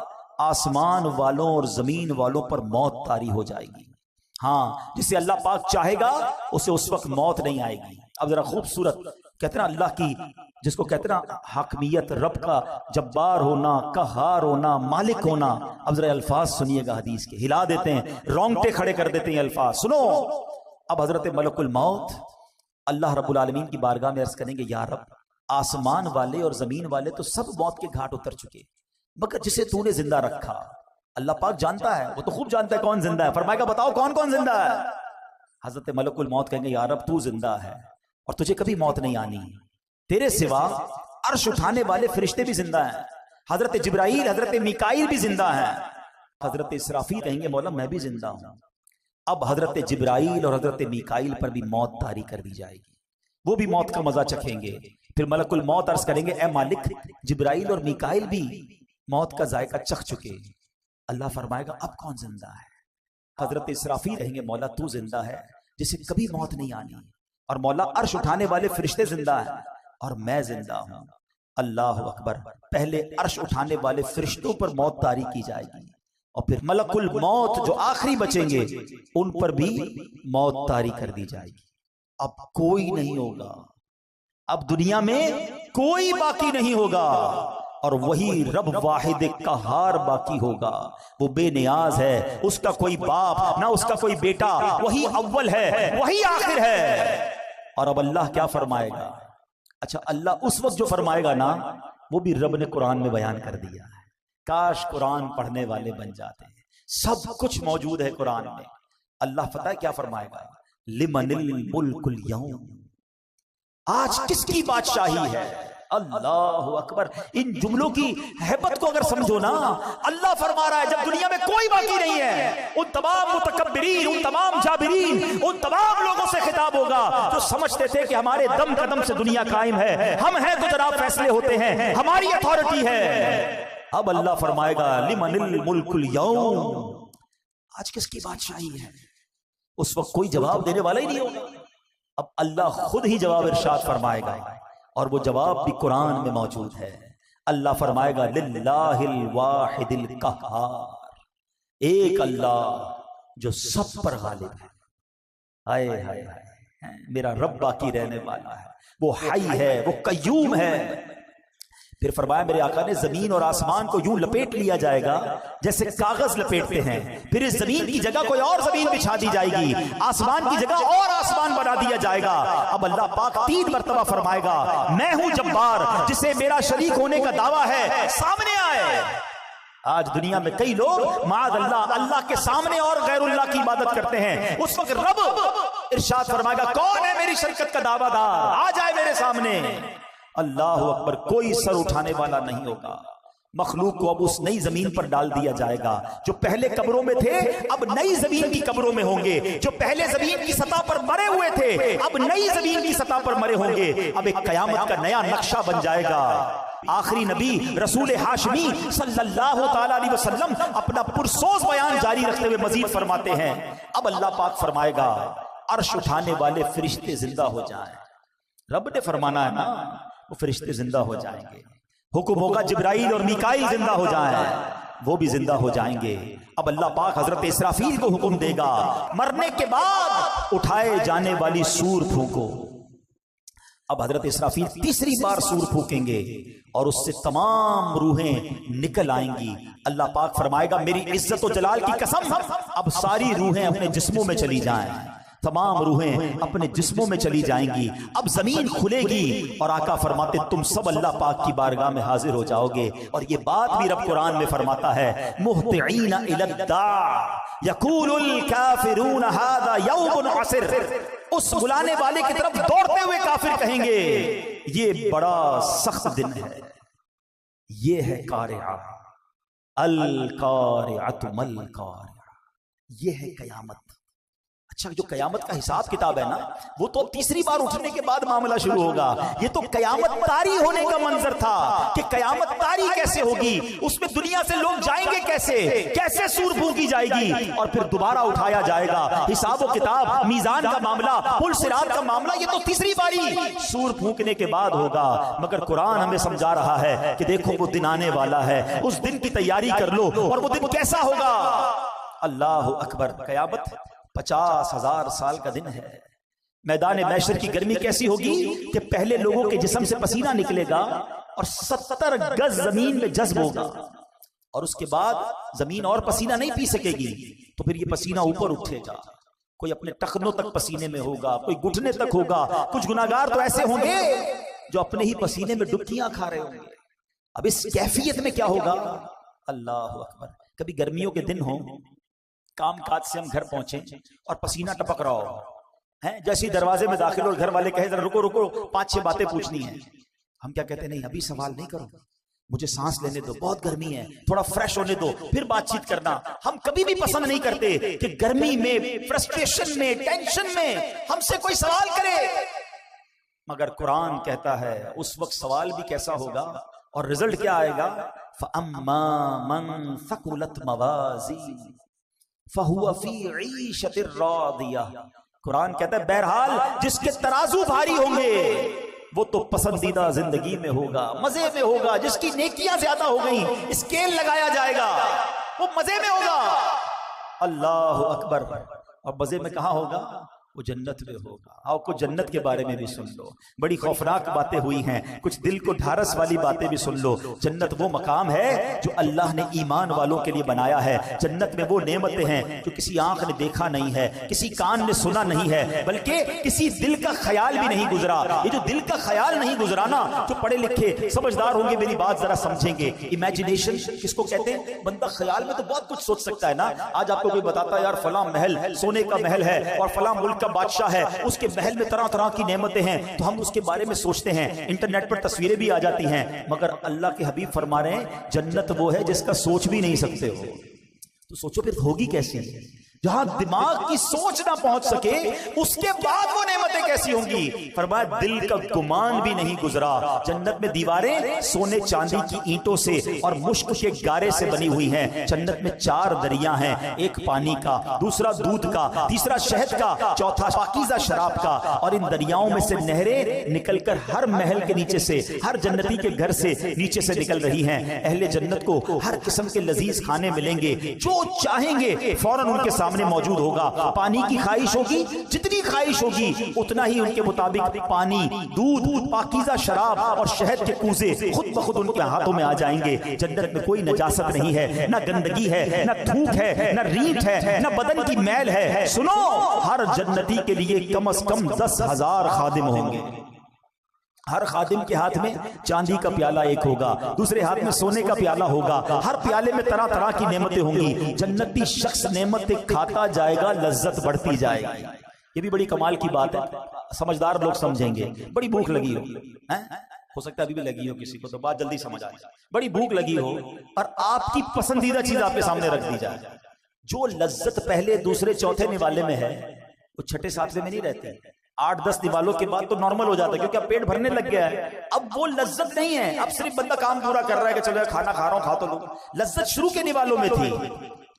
آسمان والوں اور زمین والوں پر موت طاری ہو جائے گی. ہاں، جسے اللہ پاک چاہے گا اسے اس وقت موت نہیں آئے گی. اب ذرا خوبصورت کہتے نا اللہ کی، جس کو کہتے نا حاکمیت، رب کا جبار ہونا، قہار ہونا، مالک ہونا. اب ذرا الفاظ سنیے گا حدیث کے، ہلا دیتے ہیں، رونگٹے کھڑے کر دیتے ہیں الفاظ. سنو، اب حضرت ملک الموت اللہ رب العالمین کی بارگاہ میں عرض کریں گے یا رب، آسمان والے اور زمین والے تو سب موت کے گھاٹ اتر چکے، مگر جسے تو نے زندہ رکھا. اللہ پاک جانتا ہے، وہ تو خوب جانتا ہے کون زندہ ہے. فرمائے گا بتاؤ کون کون زندہ ہے. حضرت ملک الموت کہیں گے یا رب تو زندہ ہے اور تجھے کبھی موت نہیں آنی، تیرے سوا عرش اٹھانے والے فرشتے بھی زندہ ہیں، حضرت جبرائیل، حضرت میکائیل بھی زندہ ہیں. حضرت اسرافیل کہیں گے مولا میں بھی زندہ ہوں. اب حضرت جبرائیل اور حضرت میکائیل پر بھی موت طاری کر دی جائے گی، وہ بھی موت کا مزہ چکھیں گے. پھر ملک الموت عرض کریں گے اے مالک، جبرائیل اور میکائیل بھی موت کا ذائقہ چکھ چکے. اللہ فرمائے گا اب کون زندہ ہے. حضرت اسرافیل کہیں گے مولا تو زندہ ہے جسے کبھی موت نہیں آنی، اور مولا عرش اٹھانے والے فرشتے زندہ ہیں اور میں زندہ ہوں. اللہ اکبر. پہلے عرش اٹھانے والے فرشتوں پر موت طاری کی جائے گی، اور پھر ملک الموت جو آخری بچیں گے ان پر بھی موت طاری کر دی جائے گی. اب کوئی نہیں ہوگا، اب دنیا میں کوئی باقی نہیں ہوگا، اور وہی رب واحد قہار باقی ہوگا. وہ بے نیاز ہے، اس کا کوئی باپ نہ اس کا کوئی بیٹا، وہی اول ہے وہی آخر ہے. اور اب اللہ کیا فرمائے گا؟ اچھا، اللہ اس وقت جو فرمائے گا نا وہ بھی رب نے قرآن میں بیان کر دیا ہے. کاش قرآن پڑھنے والے بن جاتے ہیں. سب کچھ موجود ہے قرآن میں. اللہ پتہ ہے کیا فرمائے گا؟ لمن الملک اليوم، آج کس کی بادشاہی ہے؟ اللہ اکبر. ان جملوں کی ہیبت کو اگر سمجھو نا، اللہ فرما رہا ہے جب دنیا میں کوئی باقی نہیں ہے، ان تمام متکبرین، ان تمام جابرین، ان تمام لوگوں سے خطاب ہوگا جو سمجھتے تھے کہ ہمارے دم قدم سے دنیا قائم ہے، ہم ہیں تو جناب فیصلے ہوتے ہیں، ہماری اتھارٹی ہے. اب اللہ فرمائے گا لمن الملک اليوم، آج کس کی بادشاہی ہے؟ اس وقت کوئی جواب دینے والا ہی نہیں ہوگا. اب اللہ خود ہی جواب ارشاد فرمائے گا، اور وہ جواب بھی قرآن میں موجود ہے. اللہ فرمائے گا للہ الواحد القہار، ایک اللہ جو سب پر غالب ہے. ہائے ہائے میرا رب باقی رہنے والا ہے، وہ حی ہے، وہ قیوم ہے. پھر فرمایا میرے آقا نے زمین اور آسمان کو یوں لپیٹ لیا جائے گا جیسے کاغذ لپیٹتے ہیں. پھر اس زمین کی جگہ کوئی اور زمین بچھا دی جائے گی، آسمان کی جگہ اور آسمان بنا دیا جائے گا. اب اللہ پاک 3 مرتبہ فرمائے گا میں ہوں جبار، جسے میرا شریک ہونے کا دعویٰ ہے سامنے آئے. آج دنیا میں کئی لوگ معاذ اللہ اللہ کے سامنے اور غیر اللہ کی عبادت کرتے ہیں. اس وقت رب ارشاد فرمائے گا کون ہے میری شرکت کا دعویٰ دار، آ جائے میرے سامنے. اللہ اکبر. کوئی سر اٹھانے والا نہیں ہوگا. مخلوق کو اب اس نئی زمین پر ڈال دیا جائے گا. جو پہلے قبروں میں تھے اب نئی زمین کی قبروں میں ہوں گے، جو پہلے زمین کی سطح پر مرے ہوئے تھے اب نئی زمین کی سطح پر مرے ہوں گے. اب ایک قیامت کا نیا نقشہ بن جائے گا. آخری نبی رسول ہاشمی صلی اللہ تعالی علیہ وسلم اپنا پرسوز بیان جاری رکھتے ہوئے مزید فرماتے ہیں اب اللہ پاک فرمائے گا عرش اٹھانے والے فرشتے زندہ ہو جائیں. رب نے فرمانا ہے نا، وہ فرشتے زندہ ہو جائیں گے. حکم ہوگا جبرائیل اور میکائیل زندہ ہو جائیں، وہ بھی زندہ ہو جائیں گے. اب اللہ پاک حضرت اسرافیل کو حکم دے گا مرنے کے بعد اٹھائے جانے والی سور پھونکو. اب حضرت اسرافیل تیسری بار سور پھونکیں گے اور اس سے تمام روحیں نکل آئیں گی. اللہ پاک فرمائے گا میری عزت و جلال کی قسم اب ساری روحیں اپنے جسموں میں چلی جائیں. تمام روحیں اپنے جسموں میں چلی جائیں گی، اب زمین کھلے گی اور آقا فرماتے تم سب اللہ پاک کی بارگاہ میں حاضر ہو جاؤ گے۔ اور یہ بات بھی رب قرآن میں فرماتا ہے مہطعین الی الداع یقول الکافرون ھذا یوم عسر، اس بلانے والے کی طرف دوڑتے ہوئے کافر کہیں گے یہ بڑا سخت دن ہے، یہ ہے قارعہ، القارعۃ ما القارعہ، یہ ہے قیامت۔ اچھا جو قیامت کا حساب کتاب ہے نا وہ تو تیسری بار اٹھنے کے بعد معاملہ شروع ہوگا، یہ تو قیامت طاری ہونے کا منظر تھا کہ قیامت طاری کیسے ہوگی، اس میں دنیا سے لوگ جائیں گے کیسے، کیسے سور پھونکی جائے گی اور پھر دوبارہ اٹھایا جائے گا، حساب و کتاب، میزان کا معاملہ، پل صراط کا معاملہ، یہ تو تیسری باری سور پھونکنے کے بعد ہوگا۔ مگر قرآن ہمیں سمجھا رہا ہے کہ دیکھو وہ دن آنے والا ہے، اس دن کی تیاری کر لو، اور وہ دن کیسا ہوگا؟ اللہ اکبر، قیامت 50,000 سال کا دن ہے۔ میدان محشر کی گرمی کیسی ہوگی کہ پہلے لوگوں کے جسم سے پسینہ نکلے گا اور 70 گز زمین میں جذب ہوگا، اور اس کے بعد زمین اور پسینہ نہیں پی سکے گی، تو پھر یہ پسینہ اوپر اٹھے گا، کوئی اپنے ٹخنوں تک پسینے میں ہوگا، کوئی گھٹنے تک ہوگا، کچھ گناہگار تو ایسے ہوں گے جو اپنے ہی پسینے میں ڈبکیاں کھا رہے ہوں گے۔ اب اس کیفیت میں کیا ہوگا؟ اللہ اکبر، کبھی گرمیوں کے دن ہوں، کام کاج سے ہم گھر پہنچے اور پسینہ ٹپک رہا ہو، جیسے دروازے میں داخل اور گھر والے کہے ذرا رکو رکو 5-6 باتیں پوچھنی ہیں، ہم کیا کہتے ہیں؟ نہیں ابھی سوال نہیں کرو، مجھے سانس لینے دو، بہت گرمی ہے، تھوڑا فریش ہونے دو پھر بات چیت کرنا۔ ہم کبھی بھی پسند نہیں کرتے کہ گرمی میں، فرسٹریشن میں، ٹینشن میں ہم سے کوئی سوال کرے، مگر قرآن کہتا ہے اس وقت سوال بھی کیسا ہوگا اور رزلٹ کیا آئے گا؟ فَأَمَّا مَنْ ثَقُلَتْ مَوَازِينُهُ فَهُوَ فِي عِيشَةٍ رَاضِيَةٍ، قرآن کہتا ہے بہرحال جس کے ترازو بھاری ہوں گے وہ تو پسندیدہ زندگی میں ہوگا، مزے میں ہوگا، جس کی نیکیاں زیادہ ہو گئیں اسکیل لگایا جائے گا وہ مزے میں ہوگا۔ اللہ اکبر، اور مزے میں کہاں ہوگا؟ وہ جنت میں ہوگا۔ آؤ کچھ جنت کے بارے میں بھی سن لو، بڑی خوفناک باتیں ہوئی ہیں، کچھ دل کو ڈھارس والی باتیں بھی سن لو۔ جنت وہ مقام ہے جو اللہ نے ایمان والوں کے لیے بنایا ہے، جنت میں وہ نعمتیں ہیں جو کسی آنکھ نے دیکھا نہیں ہے، کسی کان نے سنا نہیں ہے، بلکہ کسی دل کا خیال بھی نہیں گزرا۔ یہ جو دل کا خیال نہیں گزرا نا، جو پڑھے لکھے سمجھدار ہوں گے میری بات ذرا سمجھیں گے۔ امیجنیشن کس کو کہتے ہیں؟ بندہ خیال میں تو بہت کچھ سوچ سکتا ہے نا۔ آج آپ کو کوئی بتاتا ہے یار فلاں محل سونے کا محل ہے اور فلاں ملک کا بادشاہ ہے، اس کے محل میں طرح طرح کی نعمتیں ہیں، تو ہم اس کے بارے میں سوچتے ہیں، انٹرنیٹ پر تصویریں بھی آ جاتی ہیں، مگر اللہ کے حبیب فرما رہے ہیں جنت وہ ہے جس کا سوچ بھی نہیں سکتے ہو۔ تو سوچو پھر ہوگی کیسی؟ جہاں دماغ کی سوچ نہ پہنچ سکے اس کے بعد وہ نعمتیں کیسی ہوں گی؟ فرمایا دل کا گمان بھی نہیں گزرا۔ جنت میں دیواریں سونے چاندی کی اینٹوں سے اور مشک کے گارے سے بنی ہوئی ہیں۔ جنت میں 4 دریا ہیں، ایک پانی کا، دوسرا دودھ کا، تیسرا شہد کا، چوتھا پاکیزہ شراب کا، اور ان دریاؤں میں سے نہریں نکل کر ہر محل کے نیچے سے، ہر جنتی کے گھر سے نیچے سے نکل رہی ہیں۔ اہل جنت کو ہر قسم کے لذیذ کھانے ملیں گے، جو چاہیں گے فوراً ان کے سامنے موجود ہوگا۔ پانی کی خواہش ہوگی، جتنی خواہش ہوگی اتنا ہی ان کے مطابق پانی، دودھ، پاکیزہ شراب اور شہد کے کوزے خود بخود ان کے ہاتھوں میں آ جائیں گے۔ جنت میں کوئی نجاست نہیں ہے، نہ گندگی ہے، نہ تھوک ہے، نہ ریٹ ہے، نہ بدن کی میل ہے۔ سنو، ہر جنتی کے لیے کم از کم 10,000 خادم ہوں گے۔ ہر خادم کے ہاتھ میں چاندی کا پیالہ ایک ہوگا، دوسرے ہاتھ میں سونے کا پیالہ ہوگا، ہر پیالے میں طرح طرح کی نعمتیں ہوں گی۔ جنتی شخص نعمتیں کھاتا جائے گا، لذت بڑھتی جائے گی۔ یہ بھی بڑی کمال کی بات ہے، سمجھدار لوگ سمجھیں گے۔ بڑی بھوک لگی ہو سکتا ہے ابھی بھی لگی ہو کسی کو، تو بات جلدی سمجھ آئے۔ بڑی بھوک لگی ہو اور آپ کی پسندیدہ چیز آپ کے سامنے رکھ دی جائے، جو لذت پہلے دوسرے چوتھے نوالے میں ہے وہ چھٹے ساتویں میں نہیں رہتی۔ 8-10 نوالوں کے بعد تو نارمل ہو جاتا ہے، کیونکہ اب پیٹ بھرنے لگ گیا ہے، اب وہ لذت نہیں ہے۔ اب صرف بندہ کام پورا کر رہا ہے کہ چلو کھانا کھا رہا ہوں، کھا تو لوں۔ لذت شروع کے نوالوں میں تھی،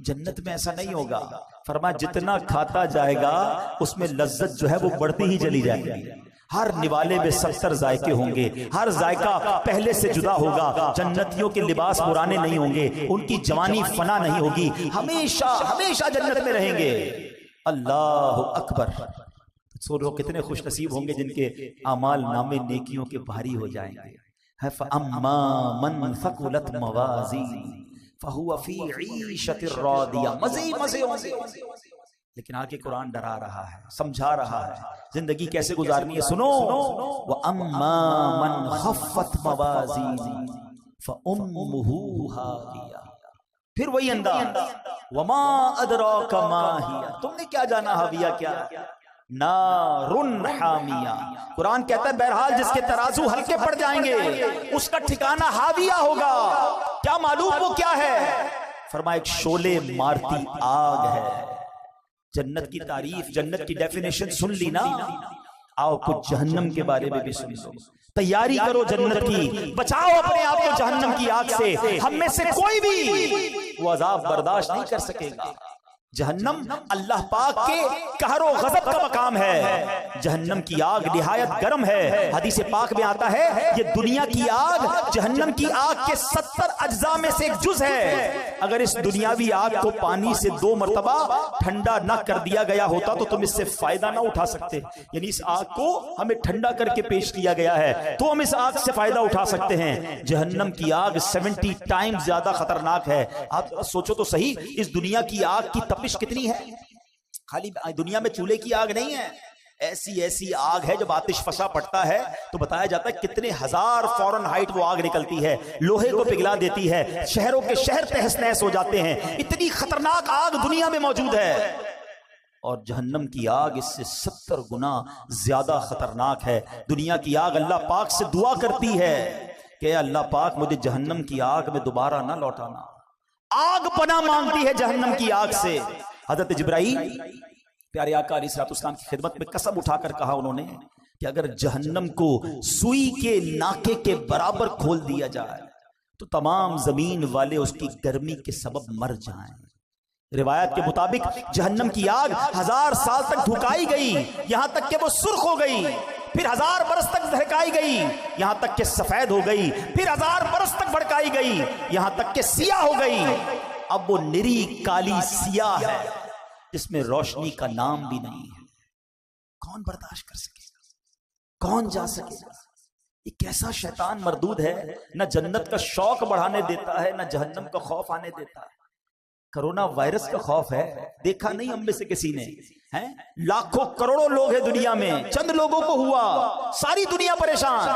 جنت میں ایسا نہیں ہوگا۔ فرمایا جتنا کھاتا جائے گا اس میں لذت جو ہے وہ بڑھتی ہی چلی جائے گی۔ ہر نوالے میں 70 ذائقے ہوں گے، ہر ذائقہ پہلے سے جدا ہوگا۔ جنتیوں کے لباس پرانے نہیں ہوں گے، ان کی جوانی فنا نہیں ہوگی، ہمیشہ ہمیشہ جنت میں رہیں گے۔ اللہ اکبر۔ سو کتنے خوش نصیب ہوں گے جن کے اعمال نامے نیکیوں کے بھاری ہو جائیں گے۔ فَأَمَّا مَنْ ثَقُلَتْ مَوَازِينُهُ فَهُوَ فِي عِيشَةٍ رَاضِيَةٍ، مزے مزے ہوں گے۔ لیکن آگے قرآن ڈرا رہا ہے، سمجھا رہا ہے زندگی کیسے گزارنی ہے. سنو، وَأَمَّا مَنْ خَفَّتْ مَوَازِينُهُ فَأُمُّهُ هَاوِيَةٌ. پھر وہی انداز، وَمَا أَدْرَاكَ مَا هِيَ، تم نے کیا جانا حاویہ کیا؟ نارٌ حامیہ. قرآن کہتا ہے بہرحال جس کے ترازو ہلکے پڑ جائیں گے اس کا ٹھکانہ حاویہ ہوگا. کیا معلوم وہ کیا ہے؟ فرمایا ایک شعلے مارتی آگ ہے. جنت کی تعریف، جنت کی ڈیفینیشن سن لی نا، آؤ کچھ جہنم کے بارے میں بھی سن لو. تیاری کرو جنت کی، بچاؤ اپنے آپ کو جہنم کی آگ سے. ہم میں سے کوئی بھی وہ عذاب برداشت نہیں کر سکے گا. جہنم اللہ پاک کے قہر و غضب کا مقام ہے. جہنم کی آگ نہایت گرم ہے. حدیث پاک میں آتا ہے یہ دنیا کی آگ جہنم کی آگ کے 70 اجزاء میں سے ایک جز ہے. اگر اس دنیاوی آگ کو پانی سے 2 مرتبہ ٹھنڈا نہ کر دیا گیا ہوتا تو تم اس سے فائدہ نہ اٹھا سکتے. یعنی اس آگ کو ہمیں ٹھنڈا کر کے پیش کیا گیا ہے تو ہم اس آگ سے فائدہ اٹھا سکتے ہیں. جہنم کی آگ 70 ٹائم زیادہ خطرناک ہے. آپ سوچو تو صحیح، اس دنیا کی آگ کی تپش کتنی ہے. خالی دنیا میں چولہے کی آگ نہیں ہے، ایسی آگ ہے جب آتش فشاں پڑتا ہے تو بتایا جاتا ہے کتنے ہزار فارن ہائٹ وہ آگ نکلتی ہے، لوہے کو پگھلا دیتی ہے، شہروں کے شہر تہس نہس ہو جاتے ہیں. اتنی خطرناک آگ دنیا میں موجود ہے. اور جہنم کی آگ اس سے 70 گنا زیادہ خطرناک ہے. دنیا کی آگ اللہ پاک سے دعا کرتی ہے کہ اللہ پاک مجھے جہنم کی آگ میں دوبارہ نہ لوٹانا. آگ پناہ مانگتی ہے جہنم کی آگ سے. حضرت جبرائیل پیارے آقا علیہ السلام کی خدمت میں قسم اٹھا کر کہا انہوں نے کہ اگر جہنم کو سوئی کے ناکے کے برابر کھول دیا جائے تو تمام زمین والے اس کی گرمی کے سبب مر جائیں. روایت کے مطابق جہنم کی آگ 1000 سال تک دھکائی گئی یہاں تک کہ وہ سرخ ہو گئی، پھر 1000 برس تک دہکائی گئی یہاں تک کہ سفید ہو گئی، پھر 1000 برس تک بھڑکائی گئی یہاں تک کہ سیاہ ہو گئی. اب وہ نری کالی سیاہ ہے جس میں روشنی کا نام بھی نہیں ہے. کون برداشت کر سکے گا؟ کون جا سکے گا؟ یہ کیسا شیطان مردود ہے، نہ جنت کا شوق بڑھانے دیتا ہے نہ جہنم کا خوف آنے دیتا ہے. کرونا وائرس کا خوف ہے، دیکھا نہیں ہم میں سے کسی نے. لاکھوں کروڑوں لوگ ہیں دنیا میں، چند لوگوں کو ہوا، ساری دنیا پریشان.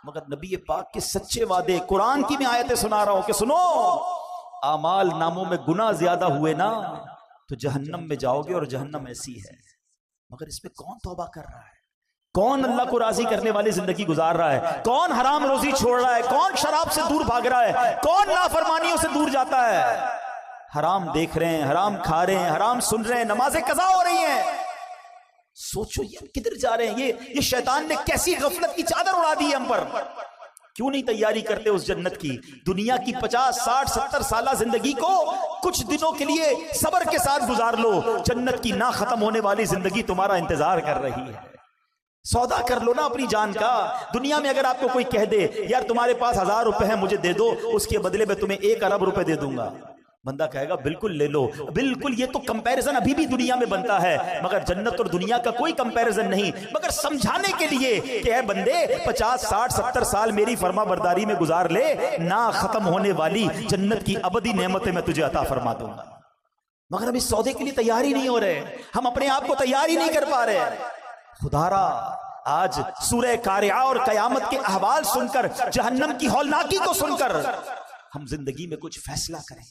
مگر نبی پاک کے سچے وعدے، قرآن کی میں آیتیں سنا رہا ہوں کہ سنو، اعمال ناموں میں گناہ زیادہ ہوئے نا تو جہنم میں جاؤ گے، اور جہنم ایسی ہے. مگر اس میں کون توبہ کر رہا ہے؟ کون اللہ کو راضی کرنے والی زندگی گزار رہا ہے؟ کون حرام روزی چھوڑ رہا ہے؟ کون شراب سے دور بھاگ رہا ہے؟ کون نافرمانیوں سے دور جاتا ہے؟ حرام دیکھ رہے ہیں، حرام کھا رہے ہیں، حرام سن رہے ہیں، نمازیں قضا ہو رہی ہیں. سوچو یہ کدھر جا رہے ہیں؟ یہ شیطان نے کیسی غفلت کی چادر اڑا دی ہے ہم پر. کیوں نہیں تیاری کرتے اس جنت کی؟ دنیا کی 50 60 70 سالہ زندگی کو کچھ دنوں کے لیے صبر کے ساتھ گزار لو. جنت کی نہ ختم ہونے والی زندگی تمہارا انتظار کر رہی ہے. سودا کر لو نا اپنی جان کا. دنیا میں اگر آپ کو کوئی کہہ دے یار تمہارے پاس 1000 روپے ہیں مجھے دے دو، اس کے بدلے میں تمہیں 1 ارب روپے دے دوں گا، بندہ کہے گا بالکل لے لو. بالکل، یہ تو کمپیریزن ابھی بھی دنیا میں بنتا ہے، مگر جنت اور دنیا کا کوئی کمپیریزن نہیں. مگر سمجھانے کے لیے کہ اے بندے 50 60 70 سال میری فرما برداری میں گزار لے، نہ ختم ہونے والی جنت کی ابدی نعمتیں میں تجھے عطا فرما دوں گا. مگر ہم اس سودے کے لیے تیار ہی نہیں ہو رہے، ہم اپنے آپ کو تیار ہی نہیں کر پا رہے. خدارا آج سورہ قارعہ اور قیامت کے احوال سن کر، جہنم کی ہولناکی کو سن کر ہم زندگی میں کچھ فیصلہ کریں،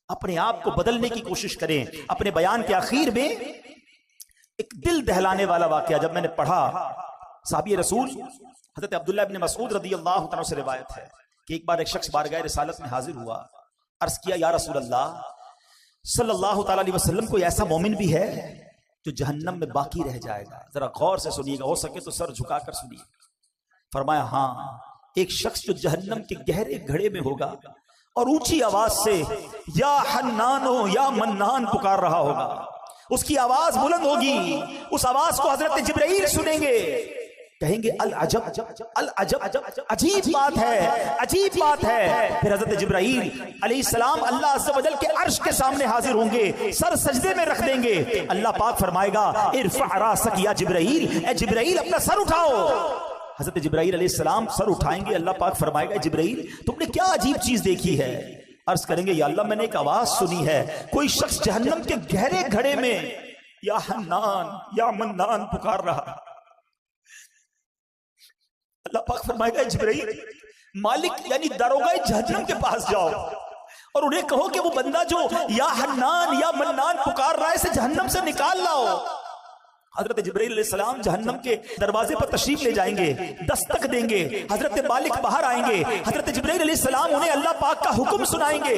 اپنے آپ کو بدلنے کی کوشش کریں. اپنے بیان کے آخر میں ایک دل دہلانے والا واقعہ جب میں نے پڑھا، صحابی رسول حضرت عبداللہ ابن مسعود رضی اللہ تعالیٰ سے روایت ہے کہ ایک بار ایک شخص بارگاہ رسالت میں حاضر ہوا، عرض کیا یا رسول اللہ صلی اللہ تعالیٰ علیہ وسلم، کوئی ایسا مومن بھی ہے جو جہنم میں باقی رہ جائے گا؟ ذرا غور سے سنیے گا، ہو سکے تو سر جھکا کر سنیے. فرمایا ہاں، ایک شخص جو جہنم کے گہرے گھڑے میں ہوگا اور اونچی آواز سے یا حنانو یا منان پکار رہا ہوگا. اس کی آواز بلند ہوگی، اس آواز کو حضرت جبرائیل سنیں گے، کہیں گے العجب العجب، عجیب بات ہے، عجیب بات ہے. پھر حضرت جبرائیل علیہ السلام اللہ عز و جل کے عرش کے سامنے حاضر ہوں گے، سر سجدے میں رکھ دیں گے. اللہ پاک فرمائے گا ارفع راسک یا جبرائیل، اے جبرائیل اپنا سر اٹھاؤ. حضرت جبرائیل علیہ السلام سر اٹھائیں گے، اللہ پاک فرمائے گا جبرائیل تم نے کیا عجیب چیز دیکھی ہے؟ عرض کریں گے یا اللہ میں نے ایک آواز سنی ہے، کوئی شخص جہنم کے گہرے گھڑے میں یا حنان یا منان پکار رہا. اللہ پاک فرمائے گا جبرائیل مالک یعنی داروغہ جہنم کے پاس جاؤ اور انہیں کہو کہ وہ بندہ جو یا حنان یا منان پکار رہا ہے اسے جہنم سے نکال لاؤ. حضرت جبرائیل علیہ السلام جہنم کے دروازے پر تشریف لے جائیں گے, دستک دیں گے, حضرت مالک باہر آئیں گے, حضرت جبرائیل علیہ السلام انہیں اللہ پاک کا حکم سنائیں گے.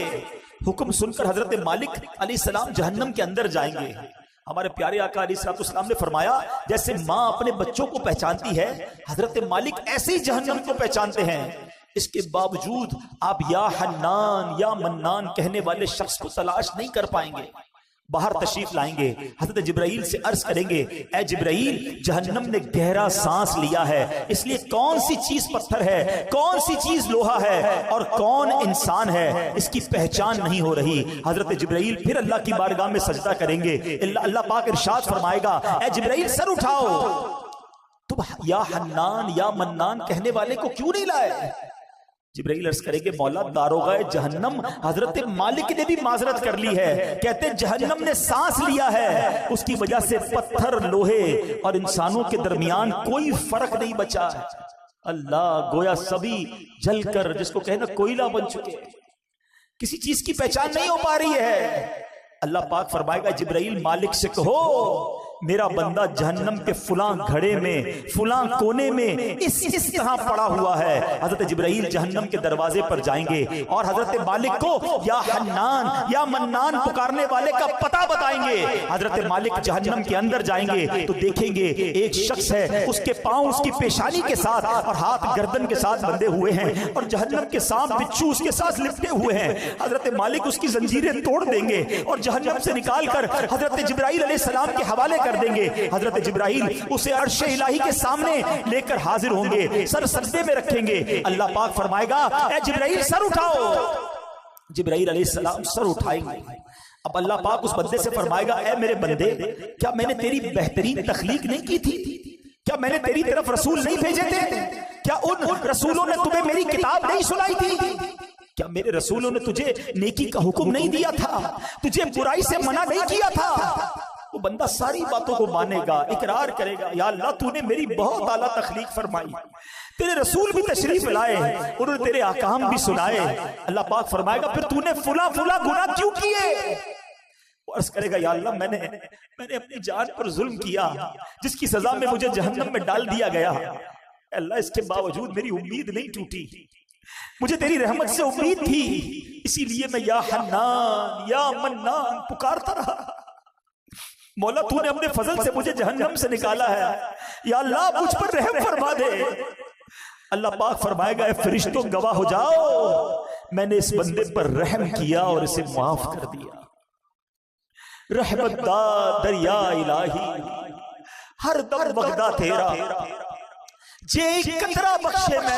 حکم سن کر حضرت مالک علیہ السلام جہنم کے اندر جائیں گے. ہمارے پیارے آقا علیہ السلام نے فرمایا جیسے ماں اپنے بچوں کو پہچانتی ہے حضرت مالک ایسے ہی جہنم کو پہچانتے ہیں. اس کے باوجود آپ یا حنان یا منان کہنے والے شخص کو تلاش نہیں کر پائیں گے. باہر تشریف لائیں گے, حضرت جبرائیل سے عرض کریں گے اے جبرائیل جہنم نے گہرا سانس لیا ہے, اس لیے کون سی چیز پتھر ہے, کون سی چیز لوہا ہے اور کون انسان ہے اس کی پہچان نہیں ہو رہی. حضرت جبرائیل پھر اللہ کی بارگاہ میں سجدہ کریں گے. اللہ پاک ارشاد فرمائے گا اے جبرائیل سر اٹھاؤ, تم یا حنان یا منان کہنے والے کو کیوں نہیں لائے؟ جبرائیل عرض کریں گے مولا داروغہ جہنم حضرت مالک نے بھی معذرت کر لی ہے, کہتے جہنم نے سانس لیا ہے اس کی وجہ سے پتھر لوہے اور انسانوں کے درمیان کوئی فرق نہیں بچا ہے. اللہ گویا سبھی جل کر جس کو کہنا کوئلہ بن چکے, کسی چیز کی پہچان نہیں ہو پا رہی ہے. اللہ پاک فرمائے گا جبرائیل مالک سے کہو میرا بندہ جہنم کے فلاں گھڑے میں فلاں کونے میں اس طرح پڑا ہوا ہے. حضرت جبرائیل جہنم کے دروازے پر جائیں گے اور حضرت مالک کو یا حنان یا منان پکارنے والے کا پتہ بتائیں گے. حضرت مالک جہنم کے اندر جائیں گے تو دیکھیں گے ایک شخص ہے, اس کے پاؤں اس کی پیشانی کے ساتھ اور ہاتھ گردن کے ساتھ بندھے ہوئے ہیں اور جہنم کے سانپ بچھو اس کے ساتھ لپٹے ہوئے ہیں. حضرت مالک اس کی زنجیریں توڑ دیں گے اور جہنم سے نکال کر حضرت جبرائیل علیہ السلام کے حوالے کر دیں گے. حضرت جبرائیل اسے عرش الہی کے سامنے لے کر حاضر ہوں گے, سر سجدے میں رکھیں گے. اللہ پاک فرمائے گا اے جبرائیل سر اٹھاؤ. جبرائیل علیہ السلام سر اٹھائیں گے. اب اللہ پاک اس بندے سے فرمائے گا اے میرے بندے کیا میں نے تیری بہترین تخلیق نہیں کی تھی؟ کیا میں نے تیری طرف رسول نہیں بھیجے تھے؟ کیا ان رسولوں نے تمہیں میری کتاب نہیں سنائی تھی؟ کیا میرے رسولوں نے تجھے نیکی کا حکم نہیں دیا تھا؟ تجھے برائی سے منع نہیں کیا تھا؟ وہ بندہ ساری باتوں کو مانے گا, اقرار کرے گا یا اللہ تو نے میری بہت اعلیٰ تخلیق فرمائی, تیرے رسول بھی تشریف لائے, انہوں نے تیرے احکام بھی سنائے. اللہ پاک فرمائے گا پھر تو نے فلاں گناہ کیوں کیے؟ وہ عرض کرے گا یا اللہ میں نے اپنی جان پر ظلم کیا جس کی سزا میں مجھے جہنم میں ڈال دیا گیا. اللہ اس کے باوجود میری امید نہیں ٹوٹی, مجھے تیری رحمت سے امید تھی, اسی لیے میں یا حنان یا منان پکارتا رہا. مولا تو نے اپنے فضل سے مجھے جہنم سے نکالا ہے, یا اللہ مجھ پر رحم فرما دے. اللہ پاک فرمائے گا اے فرشتوں گواہ ہو جاؤ میں نے اس بندے پر رحم کیا اور اسے معاف کر دیا. رحمت دا دریا الہی ہر دم بغدہ تیرا, جے قطرہ بخشے میں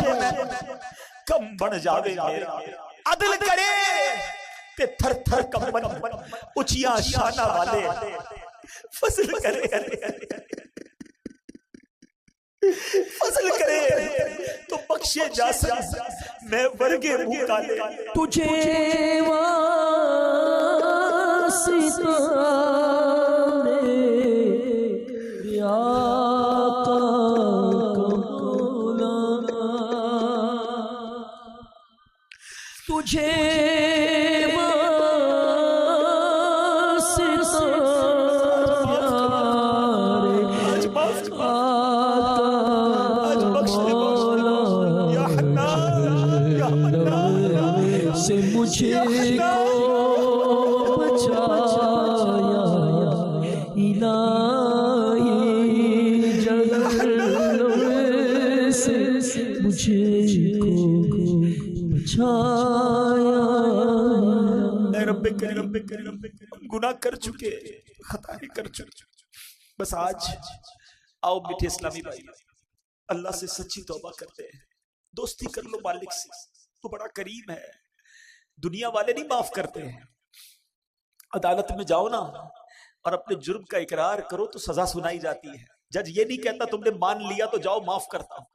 کم بڑھ جاوے میرا. عدل کرے تے تھر تھر کمبن اچیا شانہ والے فضل کرے, فضل کرے تو بخشے جا سکے میں ورگے منہ کالے. تجھے واسطہ میرے آقا مولانا, تجھے مجھے کو بچایا الہی جہنم سے, مجھے کو بچایا. اے رب کریم گناہ کر چکے, خطائیں کر چکے, بس آج آؤ میٹھے اسلامی بھائی اللہ سے سچی توبہ کرتے ہیں. دوستی کر لو مالک سے, تو بڑا کریم ہے. دنیا والے نہیں معاف کرتے ہیں. عدالت میں جاؤ نا اور اپنے جرم کا اقرار کرو تو سزا سنائی جاتی ہے. جج یہ نہیں کہتا تم نے مان لیا تو جاؤ معاف کرتا ہوں,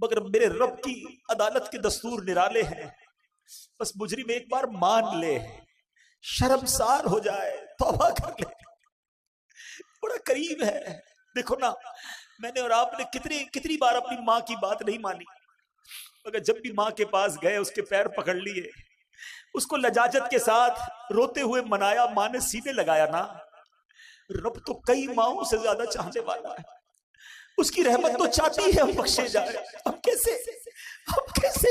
مگر میرے رب کی عدالت کے دستور نرالے ہیں. بس مجرم ایک بار مان لے, شرمسار ہو جائے, توبہ کر لے, بڑا قریب ہے. دیکھو نا، میں نے اور آپ نے کتنی بار اپنی ماں کی بات نہیں مانی، مگر جب بھی ماں کے پاس گئے اس کے پیر پکڑ لیے، اس کو لجاجت کے ساتھ روتے ہوئے منایا، ماں نے سینے لگایا نا. رب تو کئی ماؤں سے زیادہ چاہنے والا ہے، اس کی رحمت تو چاہتی ہے ہم بخشے جائے. ہم کیسے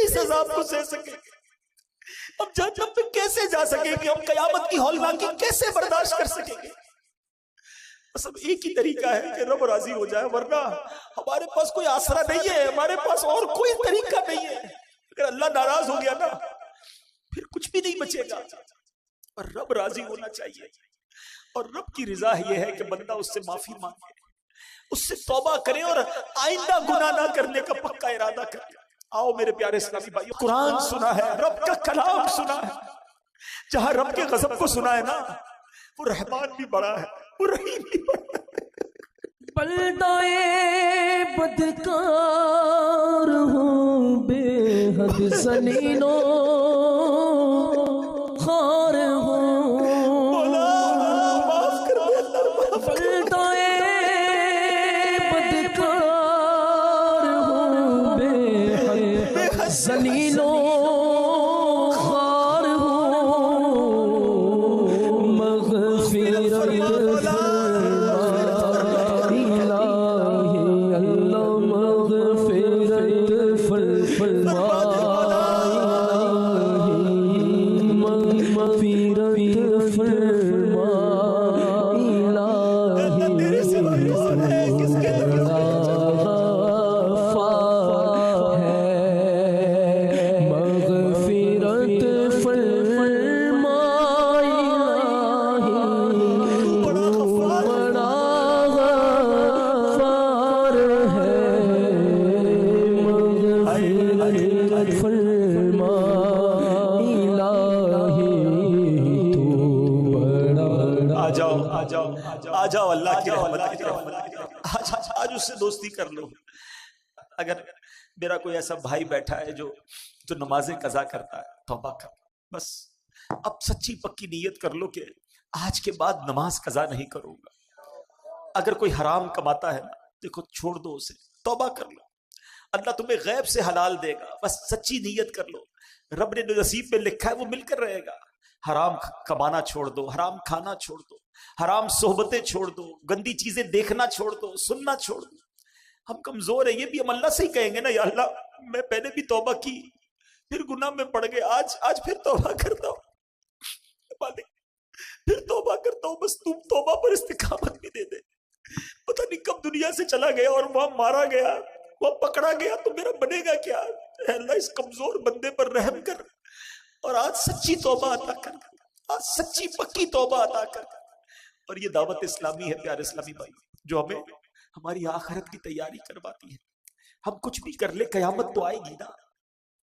اس عذاب کو سہ سکیں گے؟ ہم جہنم پہ کیسے جا سکیں گے؟ ہم قیامت کی ہولناکی کیسے برداشت کر سکیں گے؟ بس اب ایک ہی طریقہ ہے کہ رب راضی ہو جائے، ورنہ ہمارے پاس کوئی آسرا نہیں ہے، ہمارے پاس اور کوئی طریقہ نہیں ہے. اگر اللہ ناراض ہو گیا نا پھر کچھ بھی نہیں بچے گا. اور رب راضی ہونا چاہیے، اور رب کی رضا یہ ہے کہ بندہ اس سے معافی مانگے، اس سے توبہ کرے اور آئندہ گناہ نہ کرنے کا پکا ارادہ کرے. آؤ میرے پیارے اسلامی بھائی، قرآن سنا ہے، رب کا کلام سنا ہے. جہاں رب کے غضب کو سنا ہے نا، وہ رحمان بھی بڑا ہے، وہ رحیم بھی بڑا ہے. بلدائے بدکار ہوں بے حد زنینوں خار ہوں، معاف کر دے اللہ. بلدائے بدکار ہوں بے حد زنینوں خار ہوں، مغفرت آ جاؤ اللہ کی رحمت. آج اس سے دوستی کر لو. اگر میرا کوئی ایسا بھائی بیٹھا ہے جو نمازیں قضا کرتا ہے، توبہ کر. بس اب سچی پکی نیت کر لو کہ آج کے بعد نماز قضا نہیں کروں گا. اگر کوئی حرام کماتا ہے نا، دیکھو چھوڑ دو اسے، توبہ کر لو، اللہ تمہیں غیب سے حلال دے گا. بس سچی نیت کر لو، رب نے نصیب میں لکھا ہے وہ مل کر رہے گا. حرام کمانا چھوڑ دو، حرام کھانا چھوڑ دو، حرام صحبتیں چھوڑ دو، گندی چیزیں دیکھنا چھوڑ دو، سننا چھوڑ دو. ہم کمزور ہیں، یہ بھی ہم اللہ سے ہی کہیں گے نا، یا اللہ میں پہلے بھی توبہ کی، پھر گناہ میں پڑ گئے، آج پھر توبہ کرتا ہوں، پھر توبہ کرتا ہوں. بس تم توبہ پر استقامت بھی دے دے. پتہ نہیں کب دنیا سے چلا گیا اور وہاں مارا گیا، وہاں پکڑا گیا تو میرا بنے گا کیا؟ اے اللہ اس کمزور بندے پر رحم کر، اور آج سچی توبہ عطا کر، آج سچی پکی توبہ عطا کر. اور یہ دعوت اسلامی ہے پیارے اسلامی بھائی، جو ہمیں ہماری آخرت کی تیاری کرواتی ہے. ہم کچھ بھی کر لے، قیامت تو آئے گی نا،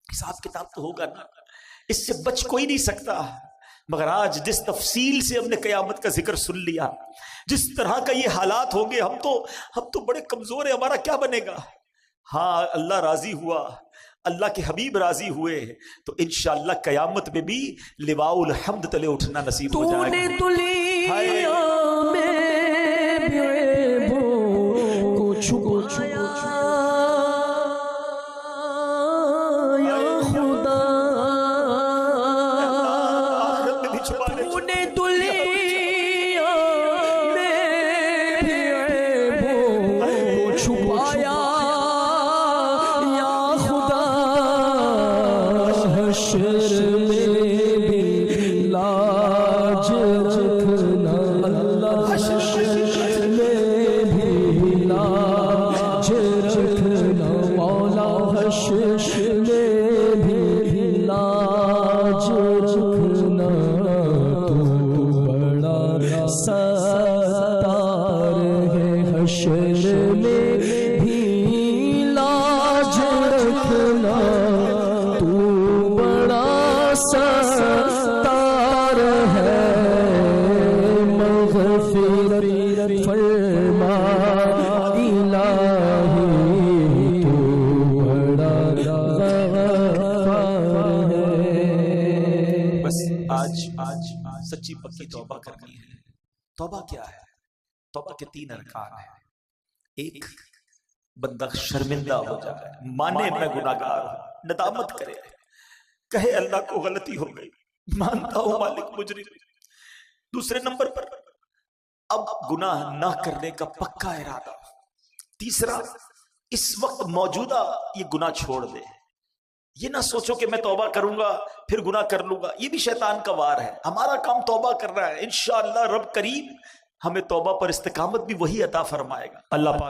حساب کتاب تو ہوگا نا، اس سے بچ کوئی نہیں سکتا. مگر آج جس تفصیل سے ہم نے قیامت کا ذکر سن لیا، جس طرح کا یہ حالات ہوں گے، ہم تو بڑے کمزور ہیں، ہمارا کیا بنے گا؟ ہاں اللہ راضی ہوا، اللہ کے حبیب راضی ہوئے تو انشاءاللہ قیامت میں بھی لواء الحمد تلے اٹھنا نصیب ہو جائے گا. تو نے دنیا میں بھی عیبوں کو چھپایا یا خدا، تو نے دنیا میں بھی عیبوں کو چھپایا یا خدا، حشر میں بھی لاج رکھنا اللہ، حشر میں بھی لاج رکھنا مولا، حشر میں بھی لاج رکھنا، تو بڑا ستار ہے، حشر میں بھی لاج رکھنا، تو بڑا ستار ہے، مغفرت فرما الہی، تو بڑا غفار ہے. بس آج سچی پکی توبہ کرنی ہے. توبہ کیا ہے؟ توبہ کے 3 ارکان ہیں۔ ایک، بندہ شرمندہ ہو جائے، مانے میں گناہگار ہوں، ندامت کرے، کہے اللہ کو غلطی ہو گئی، مانتا ہوں مالک مجرم۔ دوسرے نمبر پر اب گناہ نہ کرنے کا پکا ارادہ۔ تیسرا، اس وقت موجودہ یہ گناہ چھوڑ دے، یہ نہ سوچو کہ میں توبہ کروں گا پھر گناہ کر لوں گا، یہ بھی شیطان کا وار ہے۔ ہمارا کام توبہ کرنا ہے، انشاءاللہ رب کریم ہمیں توبہ پر استقامت بھی وہی عطا فرمائے گا۔ اللہ پاک